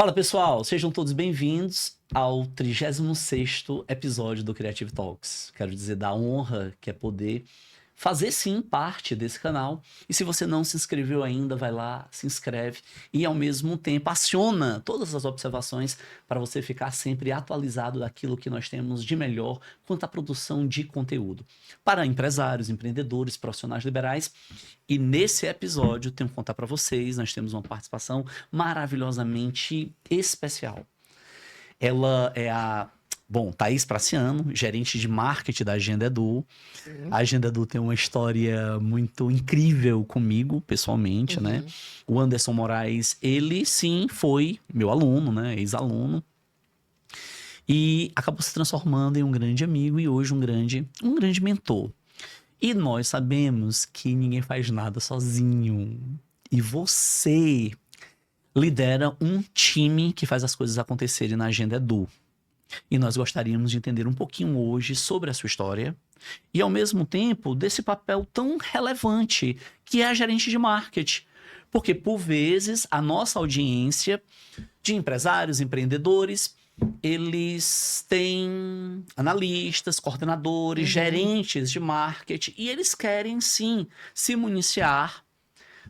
Fala pessoal, sejam todos bem-vindos ao 36º episódio do Creative Talks. Quero dizer da honra que é poder fazer sim parte desse canal. E se você não se inscreveu ainda, vai lá, se inscreve e ao mesmo tempo aciona todas as observações para você ficar sempre atualizado daquilo que nós temos de melhor quanto à produção de conteúdo para empresários, empreendedores, profissionais liberais. E nesse episódio, tenho que contar para vocês, nós temos uma participação maravilhosamente especial. Ela é Thaís Praciano, gerente de marketing da Agenda Edu. Sim. A Agenda Edu tem uma história muito incrível comigo, pessoalmente, né? O Anderson Moraes, ele sim foi meu aluno, né? Ex-aluno. E acabou se transformando em um grande amigo e hoje um grande mentor. E nós sabemos que ninguém faz nada sozinho. E você lidera um time que faz as coisas acontecerem na Agenda Edu. E nós gostaríamos de entender um pouquinho hoje sobre a sua história e, ao mesmo tempo, desse papel tão relevante que é a gerente de marketing. Porque, por vezes, a nossa audiência de empresários, empreendedores, eles têm analistas, coordenadores, gerentes de marketing e eles querem, sim, se municiar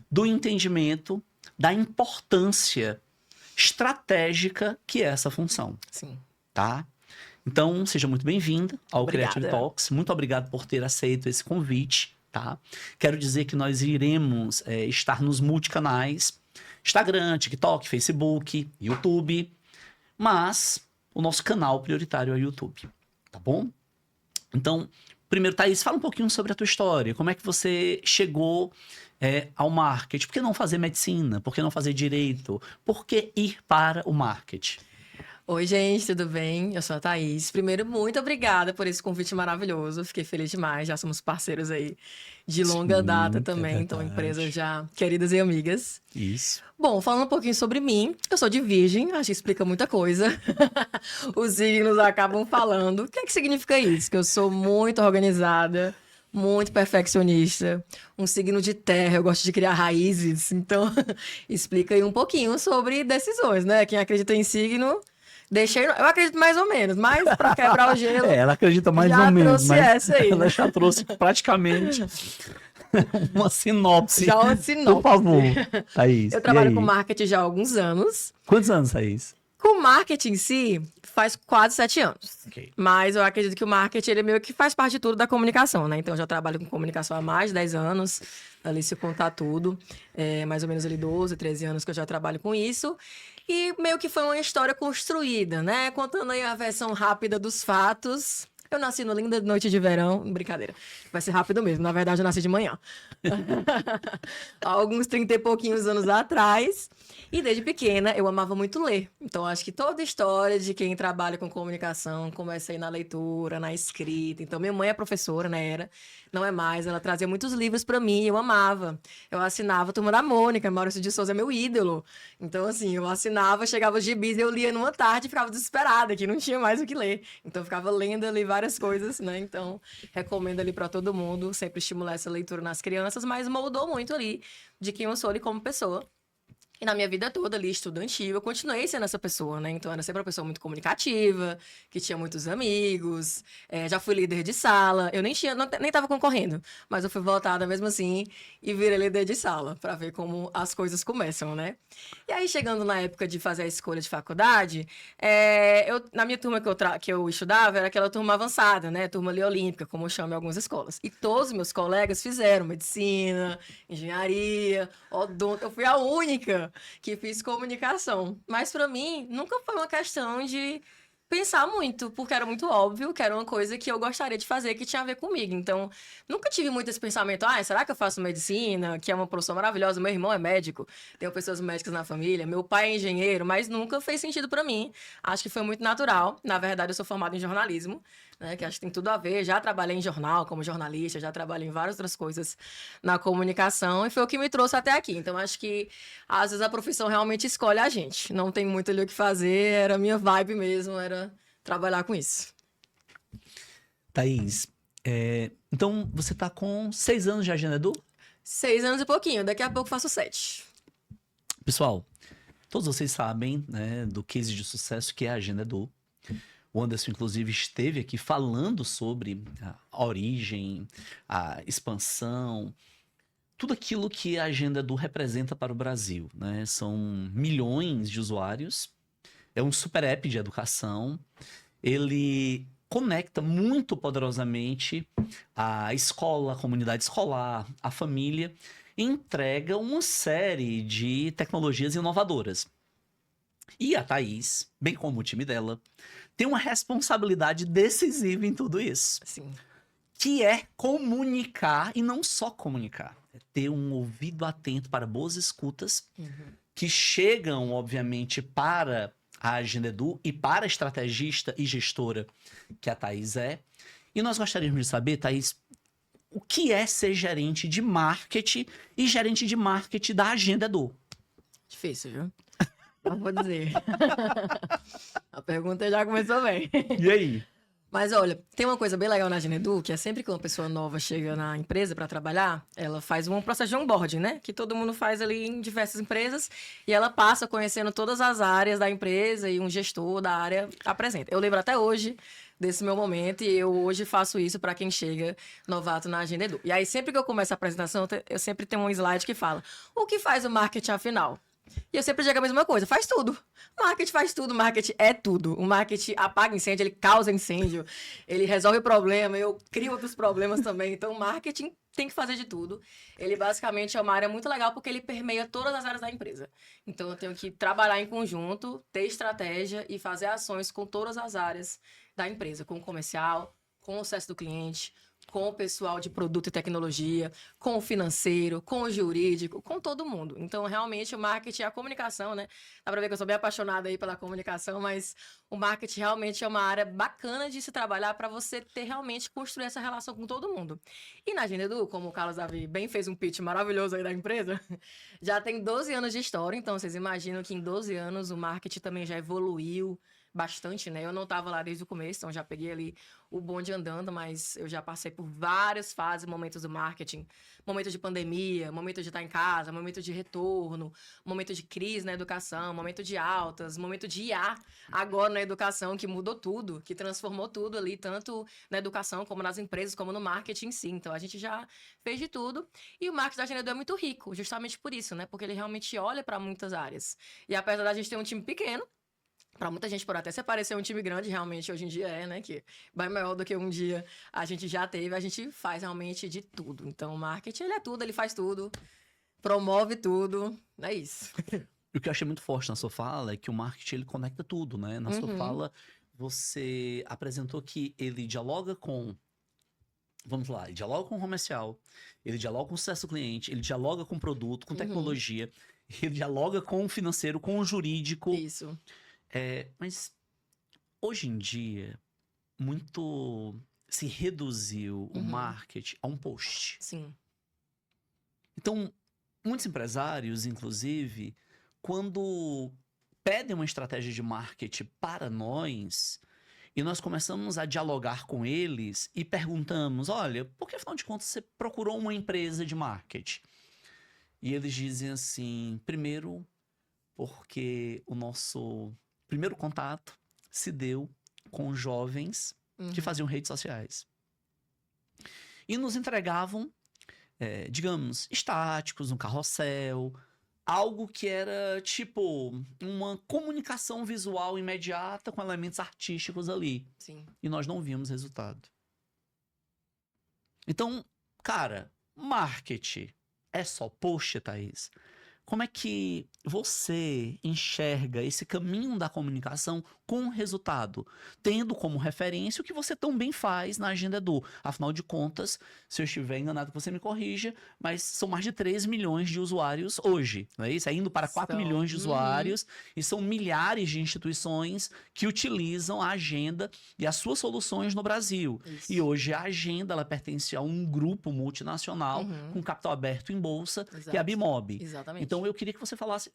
do entendimento da importância estratégica que é essa função. Sim. Tá? Então, seja muito bem-vinda ao Obrigada. Creative Talks. Muito obrigado por ter aceito esse convite, tá? Quero dizer que nós iremos estar nos multicanais, Instagram, TikTok, Facebook, YouTube, mas o nosso canal prioritário é o YouTube, tá bom? Então, primeiro, Thaís, fala um pouquinho sobre a tua história. Como é que você chegou ao marketing? Por que não fazer medicina? Por que não fazer direito? Por que ir para o marketing? Oi, gente, tudo bem? Eu sou a Thaís. Primeiro, muito obrigada por esse convite maravilhoso. Fiquei feliz demais. Já somos parceiros aí de longa data também. Então, empresas já queridas e amigas. Isso. Bom, falando um pouquinho sobre mim, eu sou de Virgem, acho que explica muita coisa. Os signos acabam falando. O que é que significa isso? Que eu sou muito organizada, muito perfeccionista, um signo de terra, eu gosto de criar raízes. Então, explica aí um pouquinho sobre decisões, né? Quem acredita em signo. Eu acredito mais ou menos, mas para quebrar o gelo. Ela acredita mais já ou menos, trouxe mas essa aí, ela né? já trouxe praticamente uma sinopse. Já uma sinopse. Por favor, Thaís. Eu trabalho e com aí? marketing já há alguns anos. Quantos anos, Thaís? Com marketing em si, faz quase 7 anos. Ok. Mas eu acredito que o marketing, ele meio que faz parte de tudo da comunicação, né? Então, eu já trabalho com comunicação há mais de 10 anos. Ali, se contar tudo, mais ou menos ali 12, 13 anos que eu já trabalho com isso. E meio que foi uma história construída, né? Contando aí a versão rápida dos fatos. Eu nasci no linda noite de verão. Brincadeira. Vai ser rápido mesmo. Na verdade, eu nasci de manhã. Há alguns 30 e pouquinhos anos atrás. E desde pequena, eu amava muito ler. Então, acho que toda história de quem trabalha com comunicação começa aí na leitura, na escrita. Então, minha mãe é professora, né? Não é mais. Ela trazia muitos livros para mim, eu amava. Eu assinava a Turma da Mônica, Maurício de Souza é meu ídolo. Então, assim, eu assinava, chegava os gibis, eu lia numa tarde e ficava desesperada, que não tinha mais o que ler. Então, eu ficava lendo ali várias coisas, né? Então, recomendo ali para todo mundo, sempre estimular essa leitura nas crianças, mas moldou muito ali de quem eu sou ali como pessoa. E na minha vida toda ali, estudantil, eu continuei sendo essa pessoa, né? Então, eu era sempre uma pessoa muito comunicativa, que tinha muitos amigos, já fui líder de sala. Eu nem tava concorrendo, mas eu fui votada mesmo assim e virei líder de sala, para ver como as coisas começam, né? E aí, chegando na época de fazer a escolha de faculdade, na minha turma que eu estudava, era aquela turma avançada, né? Turma ali olímpica, como eu chamo em algumas escolas. E todos os meus colegas fizeram medicina, engenharia, odonto. Eu fui a única que fiz comunicação. Mas para mim, nunca foi uma questão de pensar muito, porque era muito óbvio que era uma coisa que eu gostaria de fazer, que tinha a ver comigo. Então, nunca tive muito esse pensamento, será que eu faço medicina? Que é uma profissão maravilhosa, meu irmão é médico, tenho pessoas médicas na família, meu pai é engenheiro, mas nunca fez sentido para mim. Acho que foi muito natural. Na verdade, eu sou formada em jornalismo, né, que acho que tem tudo a ver. Já trabalhei em jornal como jornalista, já trabalhei em várias outras coisas na comunicação e foi o que me trouxe até aqui. Então, acho que às vezes a profissão realmente escolhe a gente. Não tem muito ali o que fazer, era a minha vibe mesmo, era trabalhar com isso. Thaís, então você tá com 6 anos de Agenda Edu? 6 anos e pouquinho, daqui a pouco faço 7. Pessoal, Todos vocês sabem, né, do case de sucesso que é a Agenda Edu. O Anderson, inclusive, esteve aqui falando sobre a origem, a expansão, tudo aquilo que a Agenda Edu representa para o Brasil, né? São milhões de usuários, é um super app de educação, ele conecta muito poderosamente a escola, a comunidade escolar, a família, e entrega uma série de tecnologias inovadoras. E a Thaís, bem como o time dela, tem uma responsabilidade decisiva em tudo isso. Sim. Que é comunicar, e não só comunicar. É ter um ouvido atento para boas escutas, que chegam, obviamente, para a Agenda Edu e para a estrategista e gestora que a Thaís é. E nós gostaríamos de saber, Thaís, o que é ser gerente de marketing e gerente de marketing da Agenda Edu? Difícil, viu? Não vou dizer. A pergunta já começou bem. E aí? Mas olha, tem uma coisa bem legal na Agenda Edu, que é sempre que uma pessoa nova chega na empresa para trabalhar, ela faz um processo de onboarding, né? Que todo mundo faz ali em diversas empresas, e ela passa conhecendo todas as áreas da empresa e um gestor da área apresenta. Eu lembro até hoje desse meu momento, e eu hoje faço isso para quem chega novato na Agenda Edu. E aí, sempre que eu começo a apresentação, eu sempre tenho um slide que fala: o que faz o marketing afinal? E eu sempre digo a mesma coisa, faz tudo. Marketing faz tudo, marketing é tudo. O marketing apaga incêndio, ele causa incêndio, ele resolve problema, eu crio outros problemas também. Então, o marketing tem que fazer de tudo. Ele basicamente é uma área muito legal porque ele permeia todas as áreas da empresa. Então, eu tenho que trabalhar em conjunto, ter estratégia e fazer ações com todas as áreas da empresa, com o comercial, com o acesso do cliente, com o pessoal de produto e tecnologia, com o financeiro, com o jurídico, com todo mundo. Então, realmente, o marketing é a comunicação, né? Dá pra ver que eu sou bem apaixonada aí pela comunicação, mas o marketing realmente é uma área bacana de se trabalhar para você ter realmente construir essa relação com todo mundo. E na Agenda Edu, como o Carlos Davi bem fez um pitch maravilhoso aí da empresa, já tem 12 anos de história, então vocês imaginam que em 12 anos o marketing também já evoluiu bastante, né? Eu não estava lá desde o começo, então já peguei ali o bonde andando, mas eu já passei por várias fases, momentos do marketing, momento de pandemia, momento de estar em casa, momento de retorno, momento de crise na educação, momento de altas, momento de IA agora na educação, que mudou tudo, que transformou tudo ali, tanto na educação como nas empresas, como no marketing em si. Então, a gente já fez de tudo. E o marketing da Agenda Edu é muito rico, justamente por isso, né? Porque ele realmente olha para muitas áreas. E apesar da gente ter um time pequeno, para muita gente pode até se parecer um time grande, realmente, hoje em dia é, né? Que vai maior do que um dia a gente já teve, a gente faz realmente de tudo. Então, o marketing, ele é tudo, ele faz tudo, promove tudo, é isso. E o que eu achei muito forte na sua fala é que o marketing, ele conecta tudo, né? Na sua fala, você apresentou que ele dialoga com... Vamos lá, ele dialoga com o comercial, ele dialoga com o sucesso do cliente, ele dialoga com o produto, com tecnologia, ele dialoga com o financeiro, com o jurídico. Isso. Mas hoje em dia, muito se reduziu o marketing a um post. Sim. Então, muitos empresários, inclusive, quando pedem uma estratégia de marketing para nós, e nós começamos a dialogar com eles e perguntamos, olha, por que afinal de contas você procurou uma empresa de marketing? E eles dizem assim, primeiro, porque o nosso primeiro contato se deu com jovens que faziam redes sociais. E nos entregavam, digamos, estáticos, um carrossel, algo que era tipo uma comunicação visual imediata com elementos artísticos ali. Sim. E nós não vimos resultado. Então, cara, marketing é só post, Thaís? Como é que você enxerga esse caminho da comunicação com resultado, tendo como referência o que você tão bem faz na Agenda Edu? Afinal de contas, se eu estiver enganado, você me corrija, mas são mais de 3 milhões de usuários hoje, não é isso? É indo para 4 milhões de usuários e são milhares de instituições que utilizam a agenda e as suas soluções no Brasil. Isso. E hoje a agenda, ela pertence a um grupo multinacional com capital aberto em bolsa, que é a Bimob. Exatamente. Então, eu queria que você falasse,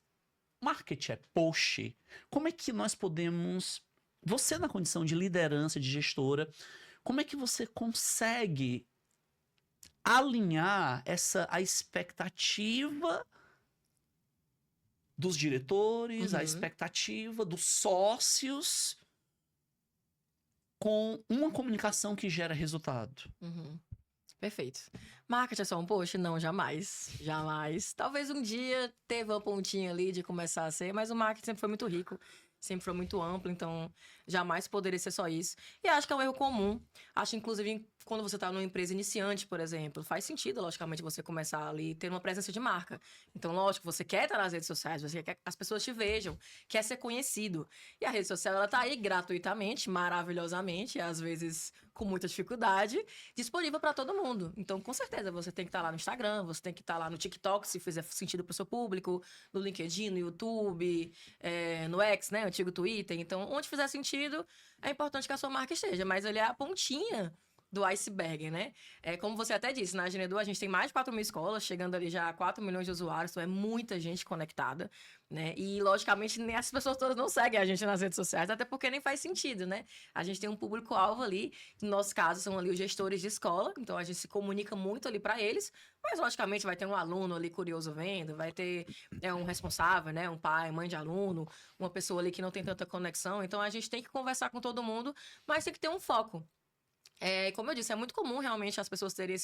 marketing é post? Como é que nós podemos, você na condição de liderança, de gestora, como é que você consegue alinhar a expectativa dos diretores, a expectativa dos sócios com uma comunicação que gera resultado. Perfeito. Marketing é só um post? Não, jamais. Jamais. Talvez um dia teve uma pontinha ali de começar a ser, mas o marketing sempre foi muito rico, sempre foi muito amplo, então jamais poderia ser só isso. E acho que é um erro comum. Acho, inclusive, quando você está numa empresa iniciante, por exemplo, faz sentido, logicamente, você começar ali ter uma presença de marca. Então, lógico, você quer estar nas redes sociais, você quer que as pessoas te vejam, quer ser conhecido. E a rede social, ela tá aí gratuitamente, maravilhosamente, às vezes com muita dificuldade, disponível para todo mundo. Então, com certeza, você tem que estar lá no Instagram, você tem que estar lá no TikTok, se fizer sentido para o seu público, no LinkedIn, no YouTube, no X, né, antigo Twitter. Então, onde fizer sentido, é importante que a sua marca esteja, mas ele é a pontinha do iceberg, né? Como você até disse, na Genedu a gente tem mais de 4 mil escolas, chegando ali já a 4 milhões de usuários, então é muita gente conectada, né? E, logicamente, nem essas pessoas todas não seguem a gente nas redes sociais, até porque nem faz sentido, né? A gente tem um público-alvo ali, no nosso caso, são ali os gestores de escola, então a gente se comunica muito ali para eles, mas, logicamente, vai ter um aluno ali curioso vendo, vai ter um responsável, né? Um pai, mãe de aluno, uma pessoa ali que não tem tanta conexão, então a gente tem que conversar com todo mundo, mas tem que ter um foco. Como eu disse, é muito comum realmente as pessoas terem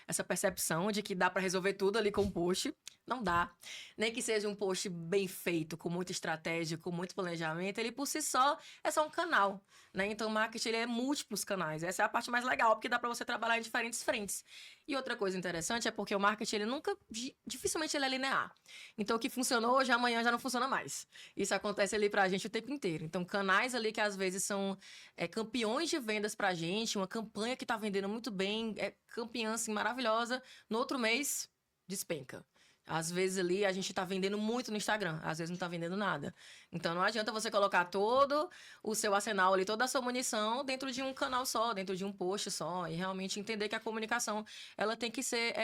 essa percepção de que dá para resolver tudo ali com um post. Não dá. Nem que seja um post bem feito, com muita estratégia, com muito planejamento, ele por si só é só um canal, né? Então, o marketing ele é múltiplos canais. Essa é a parte mais legal, porque dá para você trabalhar em diferentes frentes. E outra coisa interessante é porque o marketing, ele nunca, dificilmente ele é linear. Então, o que funcionou hoje, amanhã já não funciona mais. Isso acontece ali pra gente o tempo inteiro. Então, canais ali que às vezes são campeões de vendas pra gente, uma campanha que tá vendendo muito bem, campeã, assim, maravilhosa. No outro mês, despenca. Às vezes ali a gente tá vendendo muito no Instagram, às vezes não tá vendendo nada. Então não adianta você colocar todo o seu arsenal ali, toda a sua munição dentro de um canal só, dentro de um post só. E realmente entender que a comunicação, ela tem que ser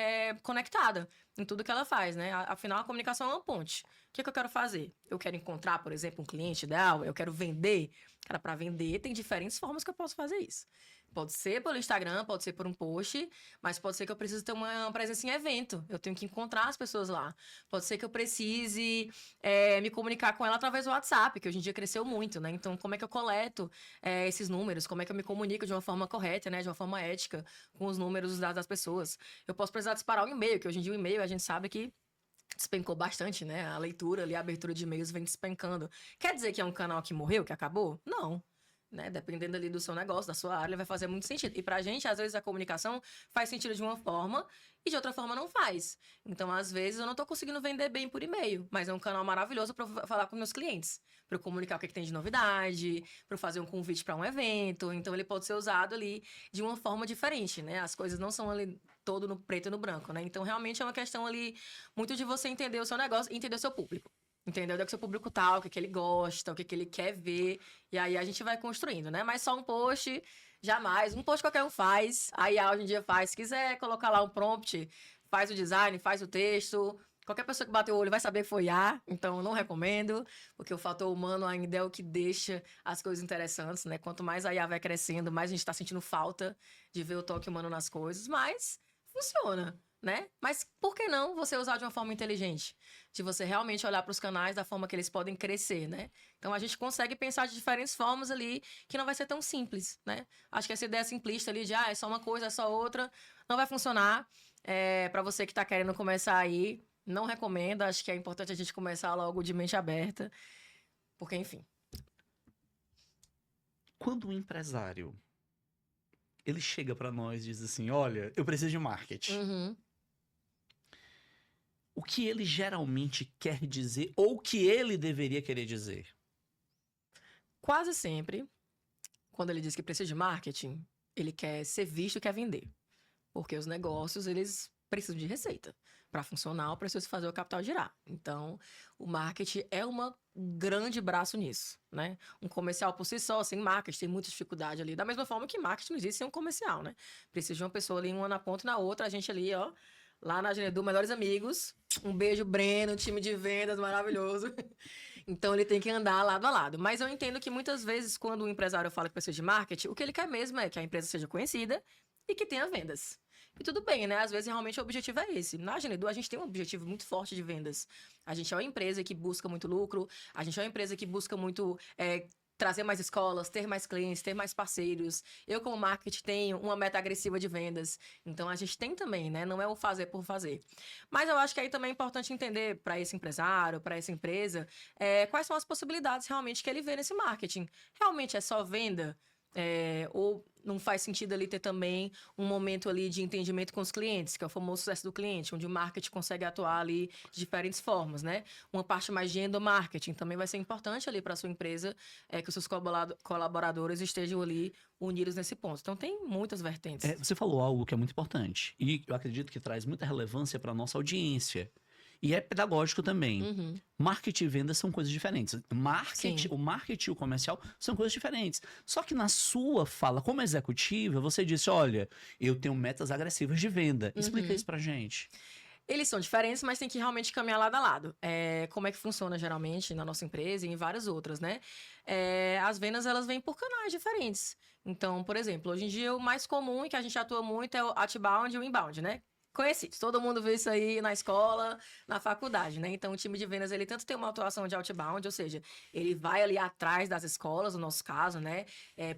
conectada em tudo que ela faz, né? Afinal, a comunicação é uma ponte. O que eu quero fazer? Eu quero encontrar, por exemplo, um cliente ideal, eu quero vender. Cara, para vender tem diferentes formas que eu posso fazer isso. Pode ser pelo Instagram, pode ser por um post, mas pode ser que eu precise ter uma presença em evento. Eu tenho que encontrar as pessoas lá. Pode ser que eu precise me comunicar com ela através do WhatsApp, que hoje em dia cresceu muito, né? Então, como é que eu coleto esses números? Como é que eu me comunico de uma forma correta, né? De uma forma ética com os números, os dados das pessoas? Eu posso precisar disparar um e-mail, que hoje em dia o e-mail a gente sabe que despencou bastante, né? A leitura ali, a abertura de e-mails vem despencando. Quer dizer que é um canal que morreu, que acabou? Não. Né? Dependendo ali do seu negócio, da sua área, vai fazer muito sentido. E pra gente, às vezes, a comunicação faz sentido de uma forma e de outra forma não faz. Então, às vezes, eu não tô conseguindo vender bem por e-mail, mas é um canal maravilhoso para eu falar com meus clientes, para eu comunicar o que tem de novidade, para eu fazer um convite para um evento. Então, ele pode ser usado ali de uma forma diferente, né? As coisas não são ali todo no preto e no branco, né? Então, realmente é uma questão ali muito de você entender o seu negócio e entender o seu público. Entendeu? Onde é que o seu público tá, o que ele gosta, o que ele quer ver. E aí a gente vai construindo, né? Mas só um post, jamais. Um post qualquer um faz. A IA hoje em dia faz. Se quiser colocar lá um prompt, faz o design, faz o texto. Qualquer pessoa que bater o olho vai saber que foi IA. Então, eu não recomendo. Porque o fator humano ainda é o que deixa as coisas interessantes, né? Quanto mais a IA vai crescendo, mais a gente tá sentindo falta de ver o toque humano nas coisas. Mas funciona. Né? Mas por que não você usar de uma forma inteligente? De você realmente olhar para os canais da forma que eles podem crescer, né? Então a gente consegue pensar de diferentes formas ali que não vai ser tão simples, né? Acho que essa ideia simplista ali de é só uma coisa, é só outra, não vai funcionar. Para você que está querendo começar aí, não recomendo. Acho que é importante a gente começar logo de mente aberta, porque enfim. Quando um empresário ele chega para nós e diz assim, olha, eu preciso de marketing. O que ele geralmente quer dizer ou o que ele deveria querer dizer? Quase sempre, quando ele diz que precisa de marketing, ele quer ser visto e quer vender. Porque os negócios, eles precisam de receita. Para funcionar, eu preciso fazer o capital girar. Então, o marketing é um grande braço nisso, né? Um comercial por si só, sem marketing, tem muita dificuldade ali. Da mesma forma que marketing não existe sem um comercial, né? Precisa de uma pessoa ali, uma na ponta e na outra. A gente ali, ó, lá na Genedu, melhores amigos. Um beijo, Breno, time de vendas maravilhoso. Então, ele tem que andar lado a lado. Mas eu entendo que muitas vezes, quando o empresário fala que precisa de marketing, o que ele quer mesmo é que a empresa seja conhecida e que tenha vendas. E tudo bem, né? Às vezes, realmente, o objetivo é esse. Na Genedu, a gente tem um objetivo muito forte de vendas. A gente é uma empresa que busca muito lucro, a gente é uma empresa que busca muito... trazer mais escolas, ter mais clientes, ter mais parceiros. Eu, como marketing, tenho uma meta agressiva de vendas. Então, a gente tem também, né? Não é o fazer por fazer. Mas eu acho que aí também é importante entender para esse empresário, para essa empresa, quais são as possibilidades realmente que ele vê nesse marketing. Realmente é só venda? Ou não faz sentido ali ter também um momento ali de entendimento com os clientes, que é o famoso sucesso do cliente, onde o marketing consegue atuar ali de diferentes formas, né? Uma parte mais de endomarketing também vai ser importante ali para a sua empresa, que os seus colaboradores estejam ali unidos nesse ponto. Então, tem muitas vertentes. Você falou algo que é muito importante e eu acredito que traz muita relevância para a nossa audiência. E é pedagógico também. Marketing e vendas são coisas diferentes. O marketing e o comercial são coisas diferentes. Só que na sua fala como executiva, você disse, olha, eu tenho metas agressivas de venda. Explica isso pra gente. Eles são diferentes, mas tem que realmente caminhar lado a lado. Como é que funciona geralmente na nossa empresa e em várias outras, né? As vendas, elas vêm por canais diferentes. Então, por exemplo, hoje em dia o mais comum e que a gente atua muito é o outbound e o inbound, né? Conhecidos. Todo mundo vê isso aí na escola, na faculdade, né? Então, o time de vendas, ele tanto tem uma atuação de outbound, ou seja, ele vai ali atrás das escolas, no nosso caso, né?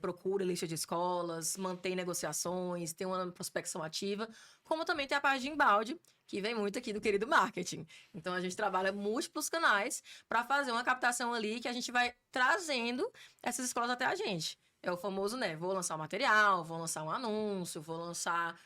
Procura lista de escolas, mantém negociações, tem uma prospecção ativa, como também tem a parte de inbound, que vem muito aqui do querido marketing. Então, a gente trabalha múltiplos canais para fazer uma captação ali que a gente vai trazendo essas escolas até a gente. É o famoso, né? Vou lançar um material, vou lançar um anúncio, vou lançar,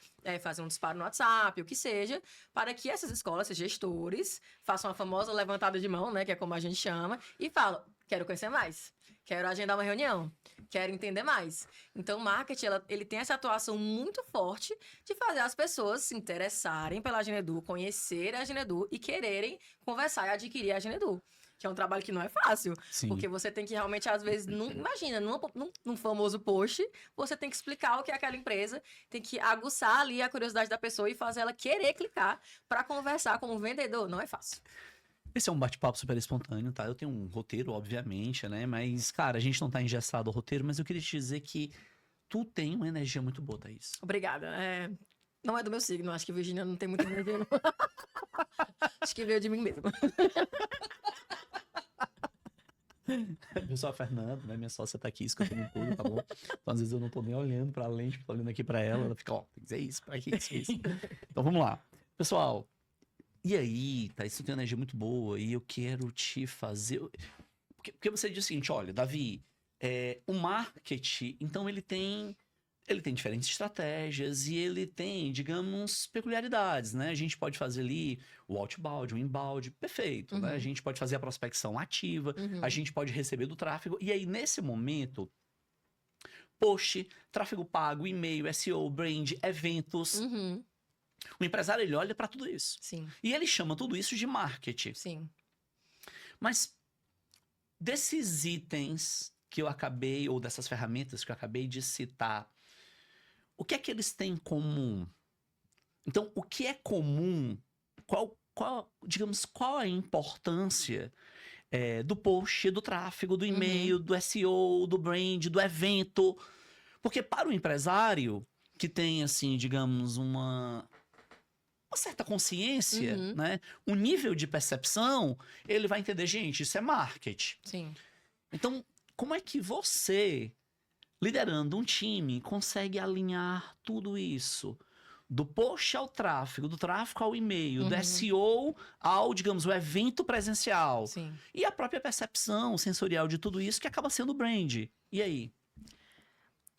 fazer um disparo no WhatsApp, o que seja, para que essas escolas, esses gestores, façam a famosa levantada de mão, né? Que é como a gente chama, e falam, quero conhecer mais, quero agendar uma reunião, quero entender mais. Então, o marketing, ele tem essa atuação muito forte de fazer as pessoas se interessarem pela Genedu, conhecer a Genedu e quererem conversar e adquirir a Genedu. Que é um trabalho que não é fácil. Sim. Porque você tem que realmente, às vezes, imagina, num famoso post, você tem que explicar o que é aquela empresa, tem que aguçar ali a curiosidade da pessoa e fazer ela querer clicar para conversar como vendedor. Não é fácil. Esse é um bate-papo super espontâneo, tá? Eu tenho um roteiro, obviamente, né? Mas, cara, a gente não tá engessado ao roteiro, mas eu queria te dizer que tu tem uma energia muito boa, Thaís. Obrigada. Não é do meu signo, acho que Virgínia não tem muita energia, não. Acho que veio de mim mesmo. Eu sou a Fernanda, né? Minha sócia tá aqui escutando tudo, tá bom? Então, às vezes eu não tô nem olhando pra lente, tô olhando aqui pra ela fica, ó, tem que dizer isso, pra isso. Então, vamos lá. Pessoal, e aí, tá? Isso tem uma energia muito boa e eu quero te fazer... Porque você diz o seguinte, olha, Davi, o marketing, então ele tem diferentes estratégias e ele tem, digamos, peculiaridades, né? A gente pode fazer ali o outbound, o inbound, perfeito, né? A gente pode fazer a prospecção ativa, a gente pode receber do tráfego. E aí, nesse momento, post, tráfego pago, e-mail, SEO, brand, eventos. O empresário, ele olha para tudo isso. Sim. E ele chama tudo isso de marketing. Sim. Mas desses itens que eu acabei, ou dessas ferramentas que eu acabei de citar, o que é que eles têm em comum? Então, o que é comum? Digamos, qual a importância do post, do tráfego, do e-mail, do SEO, do brand, do evento? Porque para o empresário que tem, assim, digamos, uma certa consciência, né? Um nível de percepção, ele vai entender, gente, isso é marketing. Sim. Então, como é que você, liderando um time, consegue alinhar tudo isso? Do post ao tráfego, do tráfego ao e-mail, do SEO ao, digamos, o evento presencial. Sim. E a própria percepção sensorial de tudo isso que acaba sendo o brand. E aí?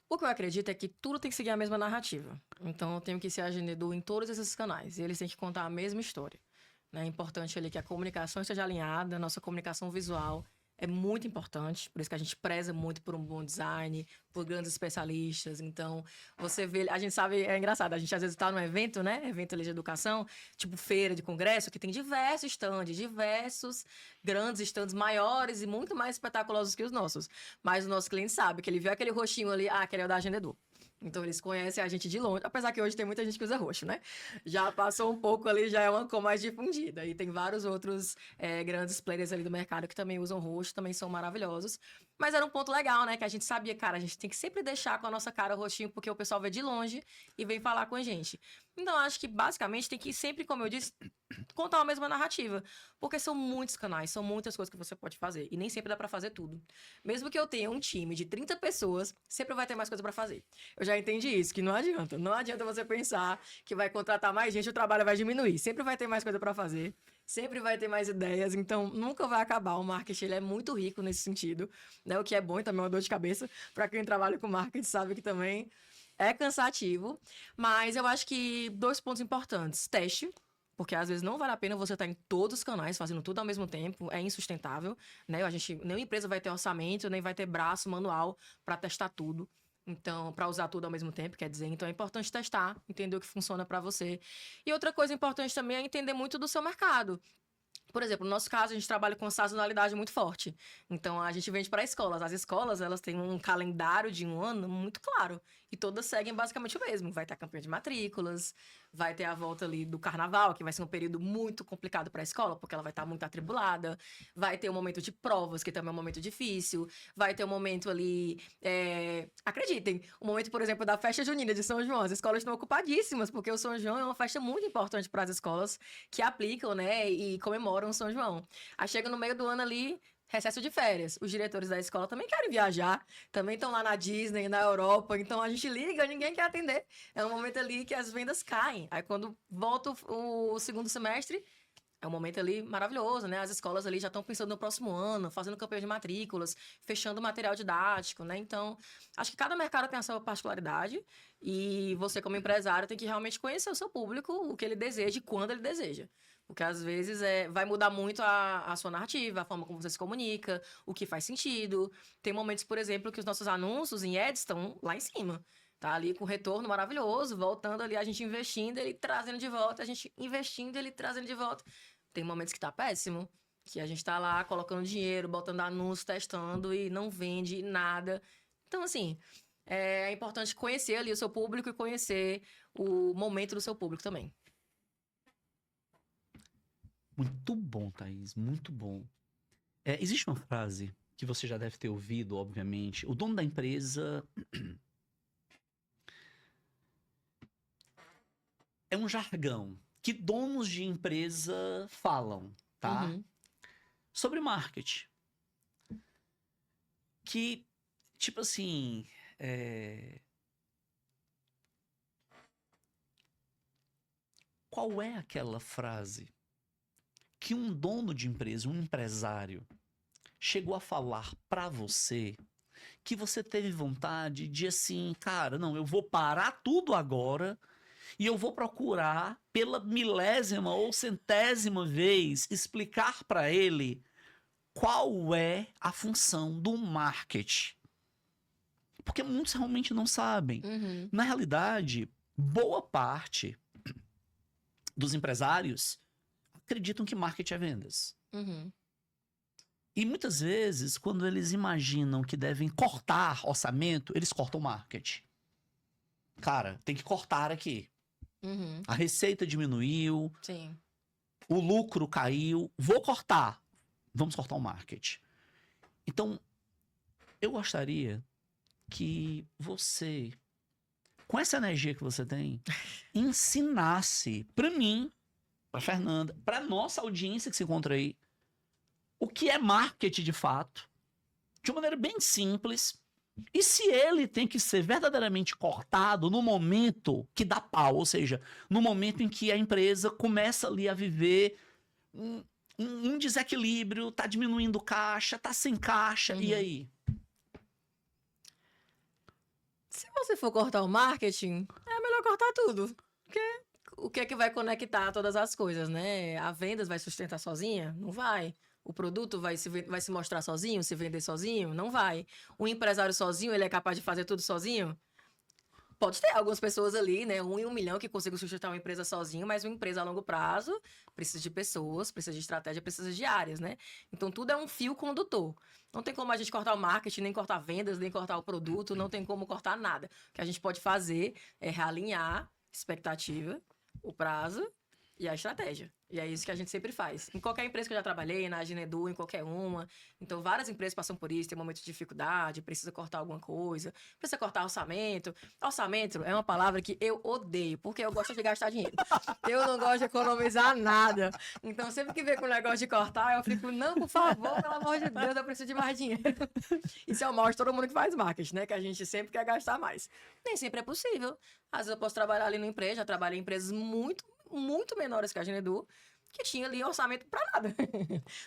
O que eu acredito é que tudo tem que seguir a mesma narrativa. Então, eu tenho que ser agendador em todos esses canais. E eles têm que contar a mesma história. É importante ali que a comunicação esteja alinhada, a nossa comunicação visual é muito importante, por isso que a gente preza muito por um bom design, por grandes especialistas. Então, você vê, a gente sabe, é engraçado, a gente às vezes está num evento, né? Evento ali de educação, tipo feira de congresso, que tem diversos stands, diversos grandes stands maiores e muito mais espetaculosos que os nossos. Mas o nosso cliente sabe que ele viu aquele roxinho ali, aquele é o da Agendedu. Então, eles conhecem a gente de longe, apesar que hoje tem muita gente que usa roxo, né? Já passou um pouco ali, já é uma cor mais difundida. E tem vários outros grandes players ali do mercado que também usam roxo, também são maravilhosos. Mas era um ponto legal, né? Que a gente sabia, cara, a gente tem que sempre deixar com a nossa cara o roxinho, porque o pessoal vê de longe e vem falar com a gente. Então, acho que basicamente tem que sempre, como eu disse, contar a mesma narrativa. Porque são muitos canais, são muitas coisas que você pode fazer. E nem sempre dá pra fazer tudo. Mesmo que eu tenha um time de 30 pessoas, sempre vai ter mais coisa pra fazer. Eu já entendi isso, que não adianta. Não adianta você pensar que vai contratar mais gente, o trabalho vai diminuir. Sempre vai ter mais coisa pra fazer. Sempre vai ter mais ideias, então nunca vai acabar. O marketing ele é muito rico nesse sentido, né? O que é bom e também é uma dor de cabeça. Para quem trabalha com marketing sabe que também é cansativo. Mas eu acho que 2 pontos importantes. Teste, porque às vezes não vale a pena você estar em todos os canais fazendo tudo ao mesmo tempo, é insustentável, né? Nenhuma empresa vai ter orçamento, nem vai ter braço manual para testar tudo. Então, para usar tudo ao mesmo tempo, quer dizer, então é importante testar, entender o que funciona para você. E outra coisa importante também é entender muito do seu mercado. Por exemplo, no nosso caso, a gente trabalha com sazonalidade muito forte. Então, a gente vende para escolas. As escolas, elas têm um calendário de um ano muito claro. E todas seguem basicamente o mesmo. Vai ter a campanha de matrículas, vai ter a volta ali do carnaval, que vai ser um período muito complicado para a escola, porque ela vai estar muito atribulada. Vai ter o momento de provas, que também é um momento difícil. Vai ter o momento ali... Acreditem, o momento, por exemplo, da festa junina de São João. As escolas estão ocupadíssimas, porque o São João é uma festa muito importante para as escolas que aplicam, né, e comemoram o São João. Aí chega no meio do ano ali, recesso de férias. Os diretores da escola também querem viajar, também estão lá na Disney, na Europa, então a gente liga, ninguém quer atender. É um momento ali que as vendas caem. Aí quando volta o segundo semestre, é um momento ali maravilhoso, né? As escolas ali já estão pensando no próximo ano, fazendo campanha de matrículas, fechando material didático, né? Então, acho que cada mercado tem a sua particularidade e você, como empresário, tem que realmente conhecer o seu público, o que ele deseja e quando ele deseja. Porque, às vezes, vai mudar muito a sua narrativa, a forma como você se comunica, o que faz sentido. Tem momentos, por exemplo, que os nossos anúncios em ads estão lá em cima. Tá ali com retorno maravilhoso, voltando ali, a gente investindo, ele trazendo de volta, a gente investindo, ele trazendo de volta. Tem momentos que tá péssimo, que a gente tá lá colocando dinheiro, botando anúncio, testando e não vende nada. Então, assim, é importante conhecer ali o seu público e conhecer o momento do seu público também. Muito bom, Thaís, muito bom. Existe uma frase que você já deve ter ouvido, obviamente. O dono da empresa... É um jargão que donos de empresa falam, tá? Uhum. Sobre marketing. Que, tipo assim... Qual é aquela frase que um dono de empresa, um empresário, chegou a falar pra você que você teve vontade de assim, cara, não, eu vou parar tudo agora e eu vou procurar pela milésima ou centésima vez explicar pra ele qual é a função do marketing? Porque muitos realmente não sabem. Uhum. Na realidade, boa parte dos empresários acreditam que marketing é vendas. Uhum. E muitas vezes, quando eles imaginam que devem cortar orçamento, eles cortam marketing. Cara, tem que cortar aqui. Uhum. A receita diminuiu, Sim. o lucro caiu, vou cortar. Vamos cortar o marketing. Então, eu gostaria que você, com essa energia que você tem, ensinasse pra mim, pra Fernanda, pra nossa audiência que se encontra aí, o que é marketing de fato, de uma maneira bem simples, e se ele tem que ser verdadeiramente cortado no momento que dá pau, ou seja, no momento em que a empresa começa ali a viver um desequilíbrio, tá diminuindo caixa, tá sem caixa, e aí? Se você for cortar o marketing, é melhor cortar tudo. Porque o que é que vai conectar todas as coisas, né? A vendas vai sustentar sozinha? Não vai. O produto vai se mostrar sozinho, se vender sozinho? Não vai. O empresário sozinho, ele é capaz de fazer tudo sozinho? Pode ter algumas pessoas ali, né? 1 em 1 milhão que consigam sustentar uma empresa sozinho, mas uma empresa a longo prazo precisa de pessoas, precisa de estratégia, precisa de áreas, né? Então tudo é um fio condutor. Não tem como a gente cortar o marketing, nem cortar vendas, nem cortar o produto, não tem como cortar nada. O que a gente pode fazer é realinhar expectativa, o prazo e a estratégia. E é isso que a gente sempre faz. Em qualquer empresa que eu já trabalhei, na Agenedu, em qualquer uma. Então, várias empresas passam por isso, tem momentos de dificuldade, precisa cortar alguma coisa, precisa cortar orçamento. Orçamento é uma palavra que eu odeio, porque eu gosto de gastar dinheiro. Eu não gosto de economizar nada. Então, sempre que vem com o negócio de cortar, eu fico, não, por favor, pelo amor de Deus, eu preciso de mais dinheiro. Isso é o mal de todo mundo que faz marketing, né? Que a gente sempre quer gastar mais. Nem sempre é possível. Às vezes eu posso trabalhar ali numa empresa, já trabalhei em empresas muito menores que a Agenedu, que tinha ali orçamento pra nada.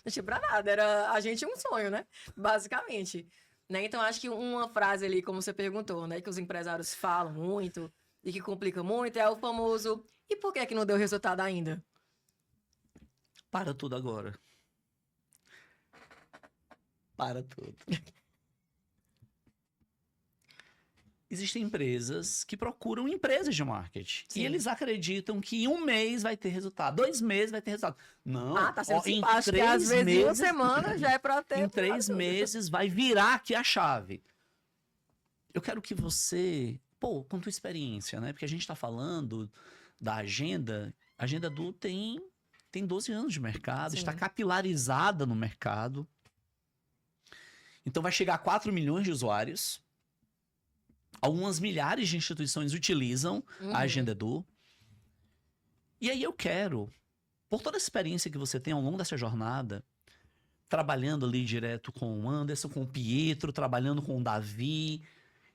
Não tinha pra nada, era a gente um sonho, né? Basicamente. Né? Então, acho que uma frase ali, como você perguntou, né? Que os empresários falam muito e que complica muito, é o famoso, e por que não deu resultado ainda? Para tudo agora. Para tudo. Existem empresas que procuram empresas de marketing. Sim. E eles acreditam que em 1 mês vai ter resultado, 2 meses vai ter resultado. Não. Tá sendo em simpático, 3 às vezes meses, em uma semana já é pra ter. em 3 meses vai virar aqui a chave. Eu quero que você, com tua experiência, né? Porque a gente tá falando da agenda. A Agenda Edu tem 12 anos de mercado, Sim. está capilarizada no mercado. Então vai chegar a 4 milhões de usuários. Algumas milhares de instituições utilizam a Agenda Edu. E aí eu quero, por toda a experiência que você tem ao longo dessa jornada, trabalhando ali direto com o Anderson, com o Pietro, trabalhando com o Davi,